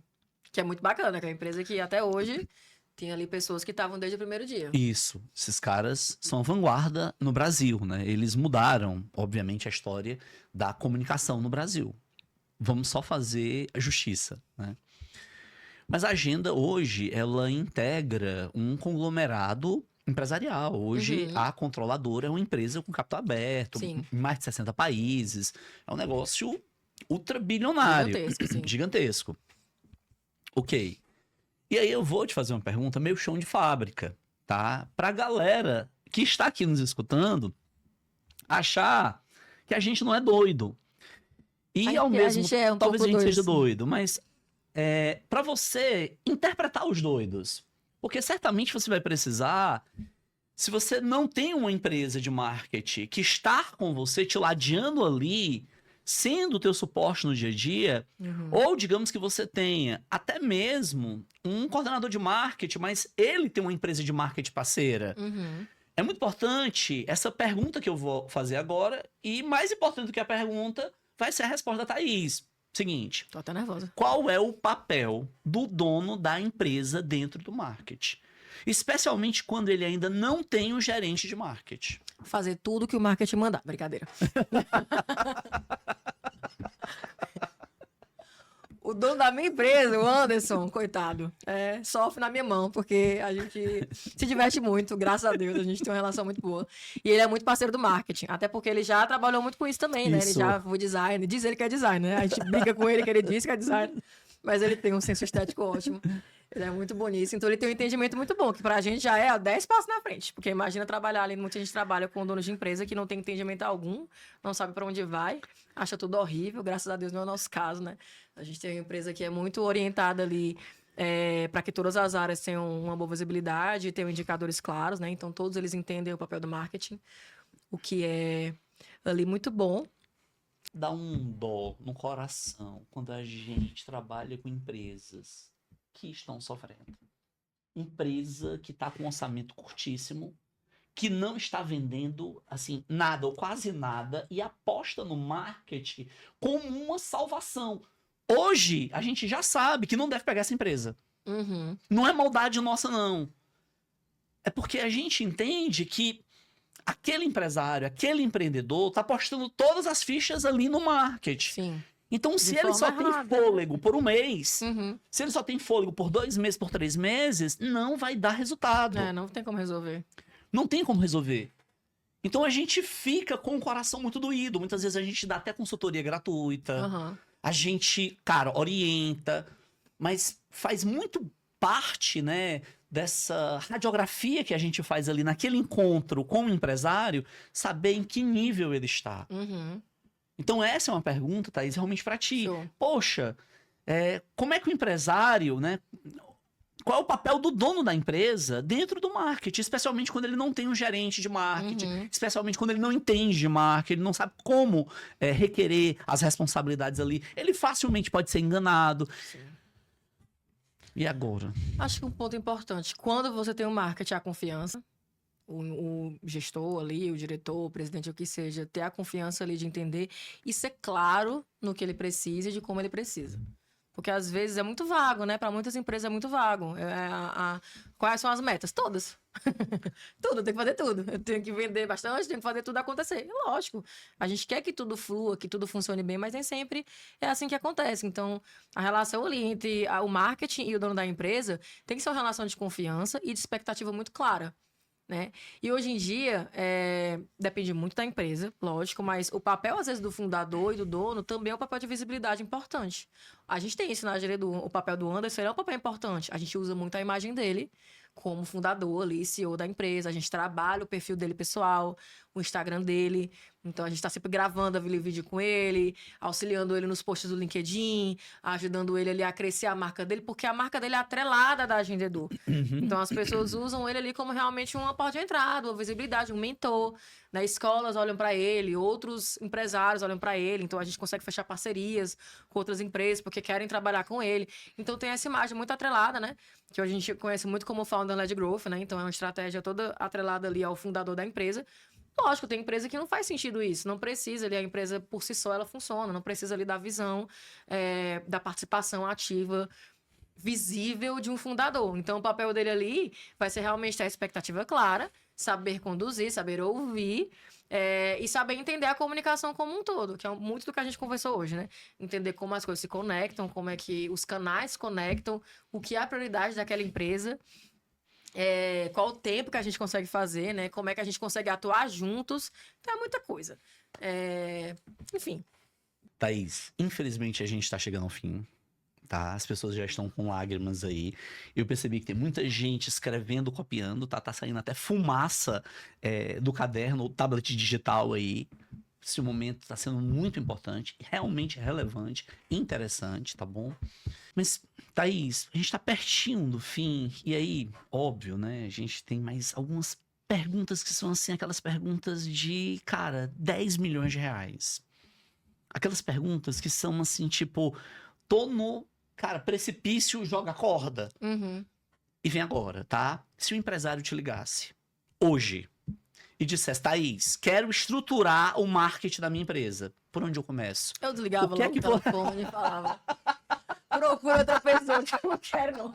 que é muito bacana, que é uma empresa que até hoje tem ali pessoas que estavam desde o primeiro dia. Isso, esses caras são a vanguarda no Brasil, né? Eles mudaram, obviamente, a história da comunicação no Brasil. Vamos só fazer a justiça, né? Mas a Agenda hoje, ela integra um conglomerado empresarial. Hoje, a controladora é uma empresa com capital aberto, Sim. em mais de 60 países. É um negócio ultra bilionário. Gigantesco, sim. Gigantesco. Ok. E aí eu vou te fazer uma pergunta meio chão de fábrica, tá? Pra galera que está aqui nos escutando achar que a gente não é doido. E ao mesmo tempo, talvez a gente seja doido, mas para você interpretar os doidos. Porque certamente você vai precisar, se você não tem uma empresa de marketing que está com você, te ladeando ali, sendo o teu suporte no dia a dia, ou digamos que você tenha até mesmo um coordenador de marketing, mas ele tem uma empresa de marketing parceira. É muito importante essa pergunta que eu vou fazer agora, e mais importante do que a pergunta vai ser a resposta da Thaís. Seguinte, Tô até nervosa. qual é o papel do dono da empresa dentro do marketing? Especialmente quando ele ainda não tem um gerente de marketing. Fazer tudo que o marketing mandar. Brincadeira. O dono da minha empresa, o Anderson, coitado, sofre na minha mão, porque a gente se diverte muito, graças a Deus, a gente tem uma relação muito boa. E ele é muito parceiro do marketing, até porque ele já trabalhou muito com isso também, né? Ele já foi designer, diz ele que é designer, né? A gente brinca com ele que ele diz que é designer, mas ele tem um senso estético ótimo. Ele é muito bonito, então ele tem um entendimento muito bom, que pra gente já é 10 passos na frente. Porque imagina trabalhar ali, muita gente trabalha com donos de empresa que não tem entendimento algum, não sabe pra onde vai, acha tudo horrível, graças a Deus não é o nosso caso, né? A gente tem uma empresa que é muito orientada ali para que todas as áreas tenham uma boa visibilidade, tenham indicadores claros, né? Então todos eles entendem o papel do marketing, o que é ali muito bom. Dá um dó no coração quando a gente trabalha com empresas que estão sofrendo. Empresa que está com um orçamento curtíssimo, que não está vendendo assim nada ou quase nada e aposta no marketing como uma salvação. Hoje a gente já sabe que não deve pegar essa empresa. Não é maldade nossa, não. É porque a gente entende que aquele empresário, aquele empreendedor está apostando todas as fichas ali no marketing. Sim. Então, se ele só tem fôlego por um mês, se ele só tem fôlego por 2 meses, por 3 meses, não vai dar resultado. Não tem como resolver. Não tem como resolver. Então, a gente fica com o coração muito doído. Muitas vezes a gente dá até consultoria gratuita. A gente, cara, orienta. Mas faz muito parte, né, dessa radiografia que a gente faz ali naquele encontro com o empresário, saber em que nível ele está. Então, essa é uma pergunta, Thaís, realmente para ti. Show. Poxa, como é que o empresário, né? Qual é o papel do dono da empresa dentro do marketing? Especialmente quando ele não tem um gerente de marketing, especialmente quando ele não entende de marketing, ele não sabe como requerer as responsabilidades ali. Ele facilmente pode ser enganado. Sim. E agora? Acho que um ponto importante, quando você tem um marketing, a confiança. O gestor ali, o diretor, o presidente, o que seja, ter a confiança ali de entender e ser claro no que ele precisa e de como ele precisa. Porque às vezes é muito vago, né? Para muitas empresas é muito vago. Quais são as metas? Todas. Tudo, eu tenho que fazer tudo. Eu tenho que vender bastante, tenho que fazer tudo acontecer. E lógico, a gente quer que tudo flua, que tudo funcione bem, mas nem sempre é assim que acontece. Então, a relação ali entre o marketing e o dono da empresa tem que ser uma relação de confiança e de expectativa muito clara. Né? E hoje em dia, depende muito da empresa, lógico, mas o papel, às vezes, do fundador e do dono também é um papel de visibilidade importante. A gente tem isso na área o papel do Anderson, ele é um papel importante. A gente usa muito a imagem dele como fundador ali, CEO da empresa. A gente trabalha o perfil dele pessoal, o Instagram dele. Então, a gente está sempre gravando aquele vídeo com ele, auxiliando ele nos posts do LinkedIn, ajudando ele ali a crescer a marca dele, porque a marca dele é atrelada da Agendador. Então, as pessoas usam ele ali como realmente uma porta de entrada, uma visibilidade, um mentor. Né? Escolas olham para ele, outros empresários olham para ele. Então, a gente consegue fechar parcerias com outras empresas, porque querem trabalhar com ele. Então, tem essa imagem muito atrelada, né? Que a gente conhece muito como Founder-led Growth, né? Então, é uma estratégia toda atrelada ali ao fundador da empresa. Lógico, tem empresa que não faz sentido isso, não precisa ali, a empresa por si só ela funciona, não precisa ali da visão, da participação ativa, visível de um fundador. Então, o papel dele ali vai ser realmente ter a expectativa clara, saber conduzir, saber ouvir e saber entender a comunicação como um todo, que é muito do que a gente conversou hoje, né? Entender como as coisas se conectam, como é que os canais se conectam, o que é a prioridade daquela empresa. Qual o tempo que a gente consegue fazer, né? Como é que a gente consegue atuar juntos. Então, é muita coisa. Enfim. Thaís, infelizmente a gente está chegando ao fim, tá? As pessoas já estão com lágrimas aí. Eu percebi que tem muita gente escrevendo, copiando, tá? Tá saindo até fumaça do caderno ou tablet digital aí. Esse momento está sendo muito importante, realmente relevante, interessante, tá bom? Mas, Thaís, a gente tá pertinho do fim, e aí, óbvio, né? A gente tem mais algumas perguntas que são, assim, aquelas perguntas de, cara, 10 milhões de reais. Aquelas perguntas que são assim, tipo, tô no, cara, precipício, joga a corda. Uhum. E vem agora, tá? Se o empresário te ligasse hoje e dissesse, Thaís, quero estruturar o marketing da minha empresa, por onde eu começo? Eu O desligava que é logo o que for... telefone e falava: procura outra pessoa que eu não quero, não.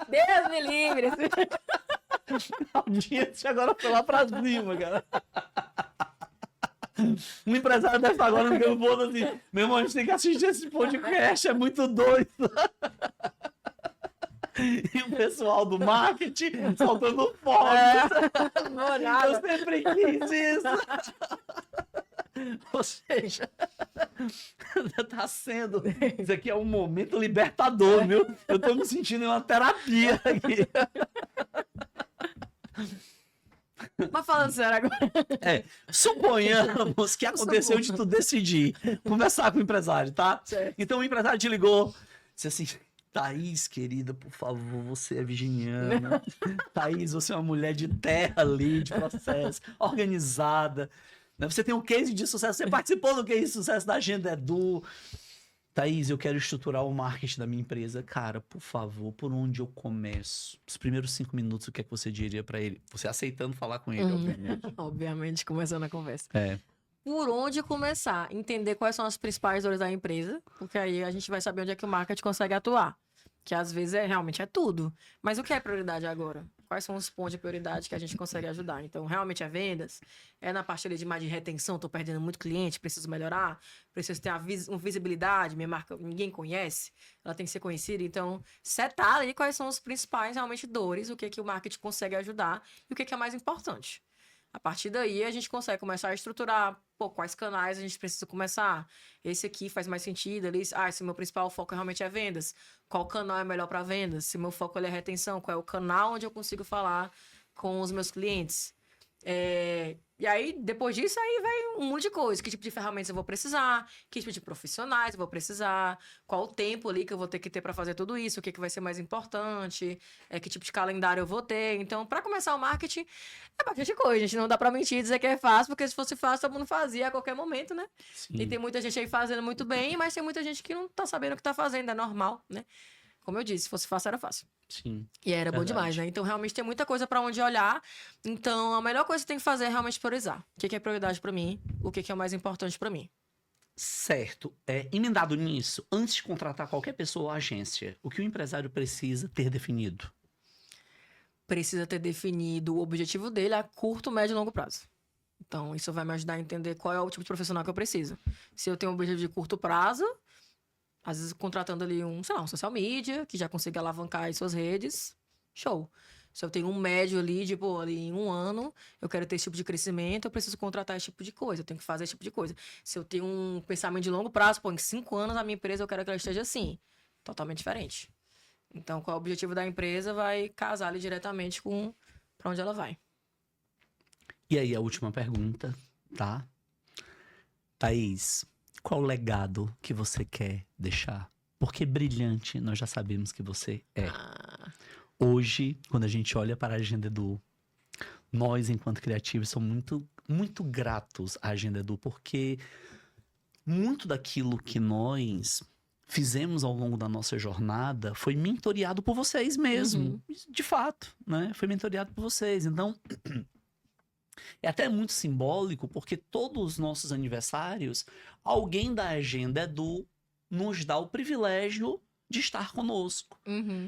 Deus me livre. A audiência agora foi lá pra cima, cara. Um empresário deve estar agora no campo assim, meu irmão, a gente tem que assistir esse podcast, é muito doido. E o pessoal do marketing soltando fogos. Não, Eu nada. sempre quis isso. Ou seja, tá sendo. Isso aqui é um momento libertador, viu? Eu tô me sentindo em uma terapia aqui. Mas falando sério agora. Suponhamos que aconteceu de tu decidir conversar com o empresário, tá? Certo. Então o empresário te ligou, disse assim: Thaís, querida, por favor, você é virginiana. Thaís, você é uma mulher de terra ali, de processo, organizada. Né? Você tem um case de sucesso, você participou do case de sucesso da Agenda Edu. Thaís, eu quero estruturar o marketing da minha empresa. Cara, por favor, por onde eu começo? Os primeiros 5 minutos, o que é que você diria pra ele? Você aceitando falar com ele, obviamente. Obviamente, começando a conversa. É. Por onde começar? Entender quais são as principais dores da empresa, porque aí a gente vai saber onde é que o marketing consegue atuar. Que às vezes realmente é tudo. Mas o que é prioridade agora? Quais são os pontos de prioridade que a gente consegue ajudar? Então, realmente é vendas? É na parte ali de mais de retenção, tô perdendo muito cliente, preciso melhorar, preciso ter uma visibilidade, minha marca ninguém conhece, ela tem que ser conhecida. Então, setar ali quais são os principais realmente dores, o que é que o marketing consegue ajudar e o que é mais importante. A partir daí, a gente consegue começar a estruturar, pô, quais canais a gente precisa começar. Esse aqui faz mais sentido. Ali, se meu principal foco realmente é vendas, qual canal é melhor para vendas? Se meu foco é retenção, qual é o canal onde eu consigo falar com os meus clientes? E aí, depois disso, aí vai um monte de coisa. Que tipo de ferramentas eu vou precisar? Que tipo de profissionais eu vou precisar? Qual o tempo ali que eu vou ter que ter para fazer tudo isso? O que vai ser mais importante? Que tipo de calendário eu vou ter? Então, para começar o marketing, é bastante coisa. A gente não dá para mentir e dizer que é fácil, porque se fosse fácil, todo mundo fazia a qualquer momento, né? Sim. E tem muita gente aí fazendo muito bem, mas tem muita gente que não tá sabendo o que tá fazendo. É normal, né? Como eu disse, se fosse fácil, era fácil. Sim. E era bom demais, né? Então, realmente, tem muita coisa para onde olhar. Então, a melhor coisa que tem que fazer é realmente priorizar. O que é prioridade para mim? O que é o mais importante para mim? Certo. Emendado nisso, antes de contratar qualquer pessoa ou agência, o que o empresário precisa ter definido? Precisa ter definido o objetivo dele a curto, médio e longo prazo. Então, isso vai me ajudar a entender qual é o tipo de profissional que eu preciso. Se eu tenho um objetivo de curto prazo, às vezes contratando ali um social media, que já consiga alavancar as suas redes, show. Se eu tenho um médio ali, ali em 1 ano, eu quero ter esse tipo de crescimento, eu preciso contratar esse tipo de coisa, eu tenho que fazer esse tipo de coisa. Se eu tenho um pensamento de longo prazo, em 5 anos a minha empresa eu quero que ela esteja assim. Totalmente diferente. Então, qual é o objetivo da empresa vai casar ali diretamente com para onde ela vai. E aí, a última pergunta, tá? Thaís, qual o legado que você quer deixar? Porque brilhante nós já sabemos que você é. Hoje, quando a gente olha para a Agenda Edu, nós, enquanto criativos, somos muito, muito gratos à Agenda Edu, porque muito daquilo que nós fizemos ao longo da nossa jornada foi mentoreado por vocês mesmo. De fato, né? Foi mentoreado por vocês. Então, é até muito simbólico, porque todos os nossos aniversários, alguém da Agenda Edu nos dá o privilégio de estar conosco.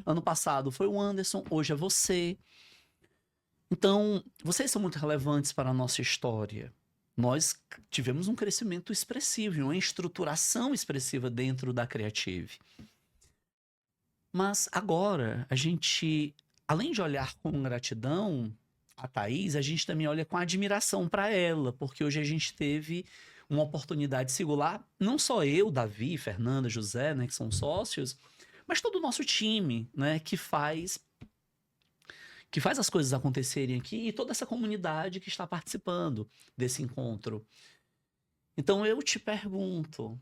Ano passado foi o Anderson, hoje é você. Então, vocês são muito relevantes para a nossa história. Nós tivemos um crescimento expressivo, uma estruturação expressiva dentro da Creative. Mas agora, a gente, além de olhar com gratidão a Thaís, a gente também olha com admiração para ela, porque hoje a gente teve uma oportunidade singular, não só eu, Davi, Fernanda, José, né, que são sócios, mas todo o nosso time, né, que faz as coisas acontecerem aqui e toda essa comunidade que está participando desse encontro. Então eu te pergunto,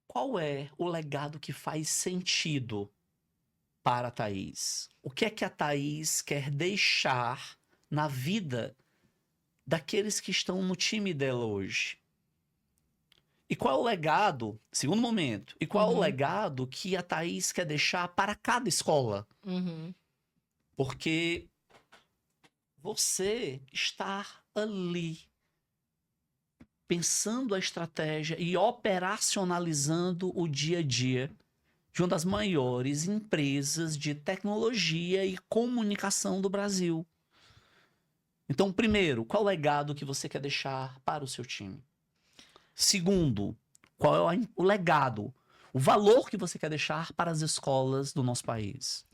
qual é o legado que faz sentido para a Thaís? O que é que a Thaís quer deixar na vida daqueles que estão no time dela hoje? E qual é o legado, segundo momento, e qual é o legado que a Thaís quer deixar para cada escola? Porque você estar ali pensando a estratégia e operacionalizando o dia a dia de uma das maiores empresas de tecnologia e comunicação do Brasil. Então, primeiro, qual o legado que você quer deixar para o seu time? Segundo, qual é o legado, o valor que você quer deixar para as escolas do nosso país?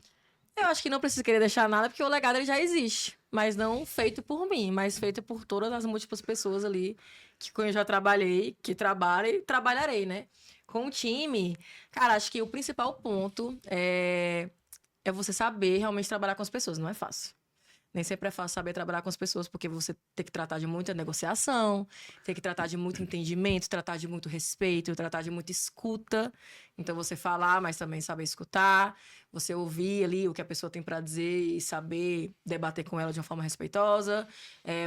Eu acho que não preciso querer deixar nada, porque o legado ele já existe. Mas não feito por mim, mas feito por todas as múltiplas pessoas ali que eu já trabalhei, que trabalham e trabalharei, né? Com o time, cara, acho que o principal ponto é você saber realmente trabalhar com as pessoas. Não é fácil. Nem sempre é fácil saber trabalhar com as pessoas, porque você tem que tratar de muita negociação, tem que tratar de muito entendimento, tratar de muito respeito, tratar de muita escuta. Então, você falar, mas também saber escutar, você ouvir ali o que a pessoa tem para dizer e saber debater com ela de uma forma respeitosa.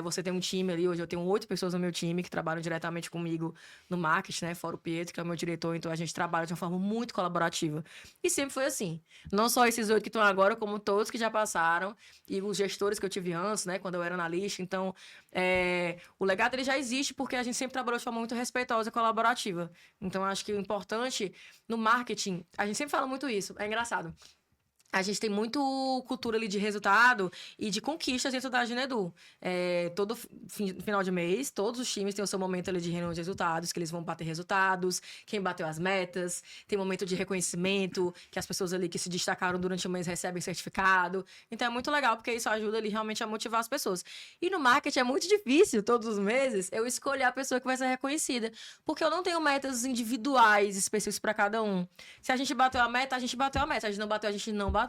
Você tem um time ali, hoje eu tenho 8 pessoas no meu time que trabalham diretamente comigo no marketing, né? Fora o Pietro, que é o meu diretor, então a gente trabalha de uma forma muito colaborativa. E sempre foi assim. Não só esses 8 que estão agora, como todos que já passaram, e os gestores que eu tive antes, né? Quando eu era analista. Então, o legado ele já existe porque a gente sempre trabalhou de forma muito respeitosa e colaborativa. Então, acho que o importante no marketing, a gente sempre fala muito isso. É engraçado. A gente tem muito cultura ali de resultado e de conquistas dentro da Aginedu. Todo final de mês, todos os times têm o seu momento ali de reunião de resultados, que eles vão bater resultados, quem bateu as metas, tem momento de reconhecimento, que as pessoas ali que se destacaram durante o mês recebem certificado. Então é muito legal, porque isso ajuda ali realmente a motivar as pessoas. E no marketing é muito difícil, todos os meses, eu escolher a pessoa que vai ser reconhecida, porque eu não tenho metas individuais específicas para cada um. Se a gente bateu a meta, a gente bateu a meta. Se a gente não bateu, a gente não bateu.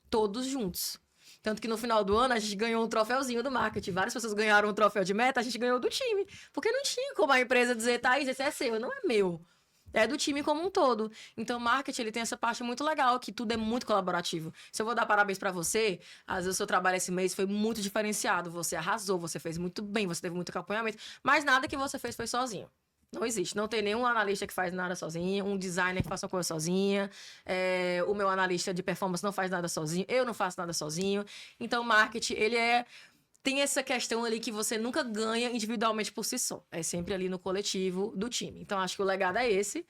Todos juntos. Tanto que no final do ano a gente ganhou um troféuzinho do marketing. Várias pessoas ganharam um troféu de meta, a gente ganhou do time. Porque não tinha como a empresa dizer, Thaís, esse é seu, não é meu. É do time como um todo. Então, o marketing, ele tem essa parte muito legal, que tudo é muito colaborativo. Se eu vou dar parabéns pra você, às vezes o seu trabalho esse mês foi muito diferenciado. Você arrasou, você fez muito bem, você teve muito acompanhamento. Mas nada que você fez foi sozinho. Não existe. Não tem nenhum analista que faz nada sozinho, um designer que faça uma coisa sozinha. O meu analista de performance não faz nada sozinho. Eu não faço nada sozinho. Então, o marketing, ele tem essa questão ali que você nunca ganha individualmente por si só. É sempre ali no coletivo do time. Então, acho que o legado é esse.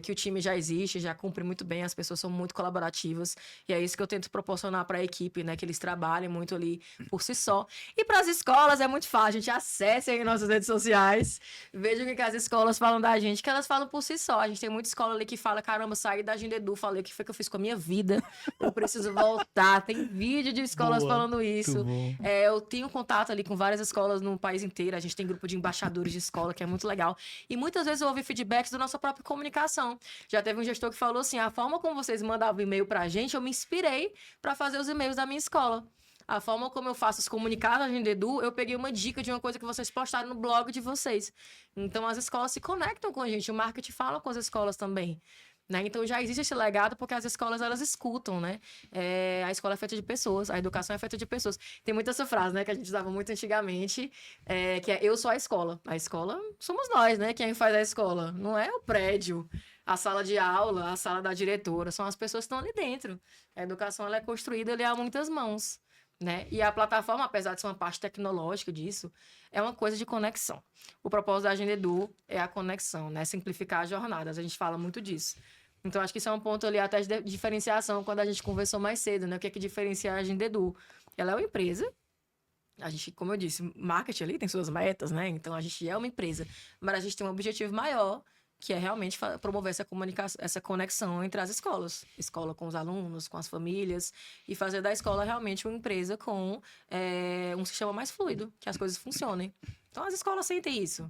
Que o time já existe, já cumpre muito bem, as pessoas são muito colaborativas. E é isso que eu tento proporcionar para a equipe, né? Que eles trabalhem muito ali por si só. E para as escolas é muito fácil. A gente acesse aí nossas redes sociais, veja o que as escolas falam da gente, que elas falam por si só. A gente tem muita escola ali que fala, caramba, saí da Aginedu, falei o que foi que eu fiz com a minha vida. Eu preciso voltar. Tem vídeo de escolas falando isso. Eu tenho contato ali com várias escolas no país inteiro. A gente tem grupo de embaixadores de escola, que é muito legal. E muitas vezes eu ouvi feedbacks da nossa própria comunicação. Já teve um gestor que falou assim, a forma como vocês mandavam e-mail pra gente, eu me inspirei para fazer os e-mails da minha escola. A forma como eu faço os comunicados da Aginedu, eu peguei uma dica de uma coisa que vocês postaram no blog de vocês. Então, as escolas se conectam com a gente. O marketing fala com as escolas também. Né? Então, já existe esse legado porque as escolas, elas escutam, né? A escola é feita de pessoas, a educação é feita de pessoas. Tem muita essa frase, né? Que a gente usava muito antigamente, que é eu sou a escola. A escola somos nós, né? Quem faz a escola? Não é o prédio, a sala de aula, a sala da diretora. São as pessoas que estão ali dentro. A educação, ela é construída ali a muitas mãos. Né? E a plataforma, apesar de ser uma parte tecnológica disso, é uma coisa de conexão. O propósito da Aginedu é a conexão, né? Simplificar as jornadas. A gente fala muito disso. Então, acho que isso é um ponto ali até de diferenciação quando a gente conversou mais cedo, né? O que é que diferencia a Aginedu? Ela é uma empresa. A gente, como eu disse, marketing ali tem suas metas, né? Então, a gente é uma empresa. Mas a gente tem um objetivo maior, que é realmente promover essa comunicação, essa conexão entre as escolas. Escola com os alunos, com as famílias. E fazer da escola realmente uma empresa com um sistema mais fluido, que as coisas funcionem. Então, as escolas sentem isso.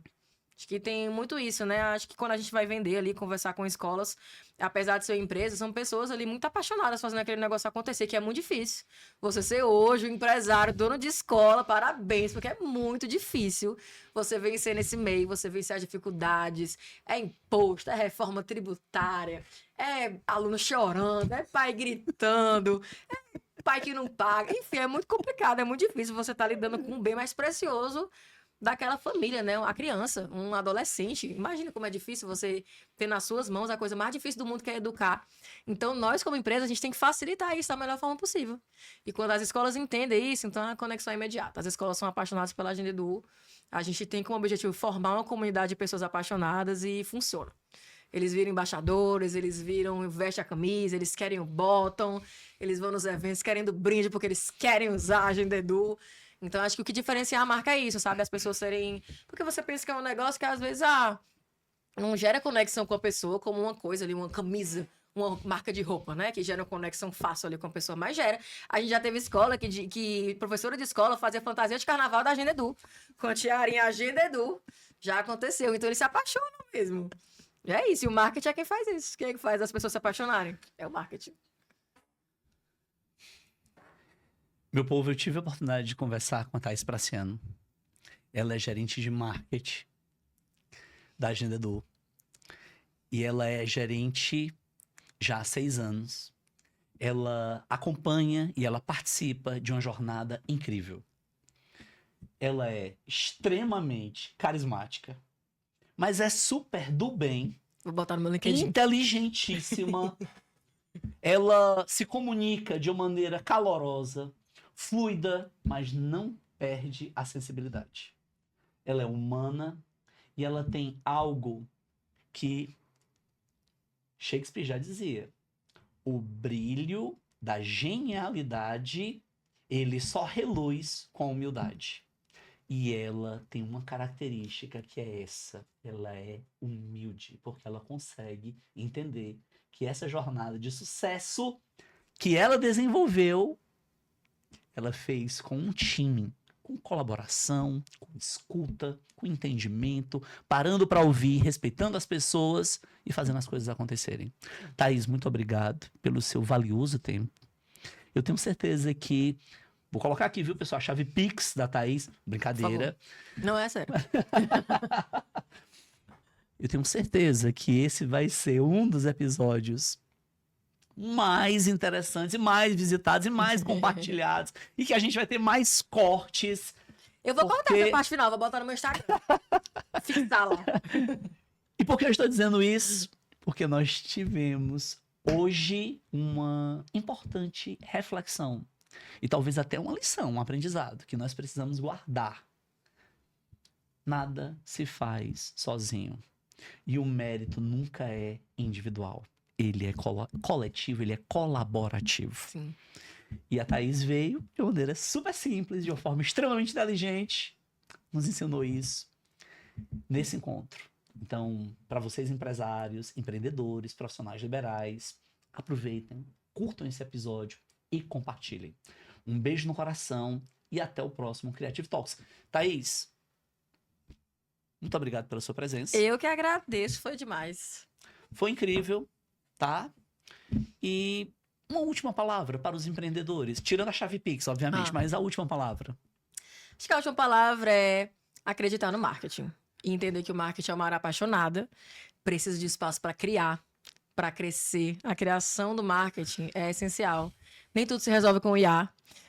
Acho que tem muito isso, né? Acho que quando a gente vai vender ali, conversar com escolas, apesar de ser empresa, são pessoas ali muito apaixonadas fazendo aquele negócio acontecer, que é muito difícil. Você ser hoje o empresário, dono de escola, parabéns, porque é muito difícil você vencer nesse meio, você vencer as dificuldades. É imposto, é reforma tributária, é aluno chorando, é pai gritando, pai que não paga. Enfim, é muito complicado, é muito difícil você estar lidando com um bem mais precioso daquela família, né? A criança, um adolescente. Imagina como é difícil você ter nas suas mãos a coisa mais difícil do mundo, que é educar. Então, nós, como empresa, a gente tem que facilitar isso da melhor forma possível. E quando as escolas entendem isso, então a conexão é imediata. As escolas são apaixonadas pela Agenda Edu. A gente tem como objetivo formar uma comunidade de pessoas apaixonadas e funciona. Eles viram embaixadores, eles viram, vestem a camisa, eles querem o bottom, eles vão nos eventos querendo brinde porque eles querem usar a Agenda Edu. Então, acho que o que diferencia a marca é isso, sabe? As pessoas serem... Porque você pensa que é um negócio que, às vezes, não gera conexão com a pessoa como uma coisa ali, uma camisa, uma marca de roupa, né? Que gera uma conexão fácil ali com a pessoa, mas gera. A gente já teve escola que professora de escola fazia fantasia de carnaval da Agenda Edu. Com a tiarinha Agenda Edu. Já aconteceu. Então, eles se apaixonam mesmo. E é isso. E o marketing é quem faz isso. Quem é que faz as pessoas se apaixonarem? É o marketing. Meu povo, eu tive a oportunidade de conversar com a Thaís Praciano. Ela é gerente de marketing da Agenda Edu. E ela é gerente já há 6 anos. Ela acompanha e ela participa de uma jornada incrível. Ela é extremamente carismática, mas é super do bem. Vou botar no meu LinkedIn. Inteligentíssima. Ela se comunica de uma maneira calorosa, fluida, mas não perde a sensibilidade. Ela é humana e ela tem algo que Shakespeare já dizia. O brilho da genialidade, ele só reluz com a humildade. E ela tem uma característica que é essa. Ela é humilde, porque ela consegue entender que essa jornada de sucesso que ela desenvolveu, ela fez com um time, com colaboração, com escuta, com entendimento, parando para ouvir, respeitando as pessoas e fazendo as coisas acontecerem. Thaís, muito obrigado pelo seu valioso tempo. Eu tenho certeza que... Vou colocar aqui, viu, pessoal? A chave Pix da Thaís. Brincadeira. Não é sério. Eu tenho certeza que esse vai ser um dos episódios mais interessantes, e mais visitados, e mais compartilhados. E que a gente vai ter mais cortes. Eu vou cortar essa parte final, vou botar no meu Instagram. Fixar lá. E por que eu estou dizendo isso? Porque nós tivemos hoje uma importante reflexão. E talvez até uma lição, um aprendizado que nós precisamos guardar. Nada se faz sozinho. E o mérito nunca é individual. Ele é coletivo, ele é colaborativo. Sim. E a Thaís veio de uma maneira super simples, de uma forma extremamente inteligente, nos ensinou isso nesse encontro. Então, para vocês empresários, empreendedores, profissionais liberais, aproveitem, curtam esse episódio e compartilhem. Um beijo no coração e até o próximo Creative Talks. Thaís, muito obrigado pela sua presença. Eu que agradeço, foi demais. Foi incrível, tá? E uma última palavra para os empreendedores, tirando a chave Pix, obviamente, mas a última palavra. Acho que a última palavra é acreditar no marketing. E entender que o marketing é uma área apaixonada, precisa de espaço para criar, para crescer. A criação do marketing é essencial. Nem tudo se resolve com o IA.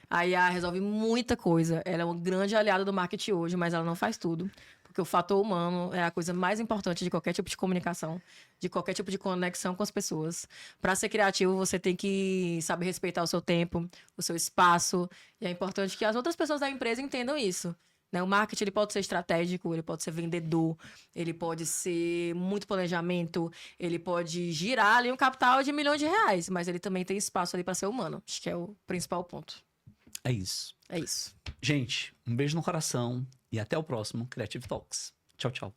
A IA resolve muita coisa. Ela é um grande aliado do marketing hoje, mas ela não faz tudo. Porque o fator humano é a coisa mais importante de qualquer tipo de comunicação, de qualquer tipo de conexão com as pessoas. Para ser criativo, você tem que saber respeitar o seu tempo, o seu espaço. E é importante que as outras pessoas da empresa entendam isso. Né? O marketing ele pode ser estratégico, ele pode ser vendedor, ele pode ser muito planejamento, ele pode girar ali um capital de milhões de reais, mas ele também tem espaço ali para ser humano. Acho que é o principal ponto. É isso. É isso. Gente, um beijo no coração e até o próximo Creative Talks. Tchau, tchau.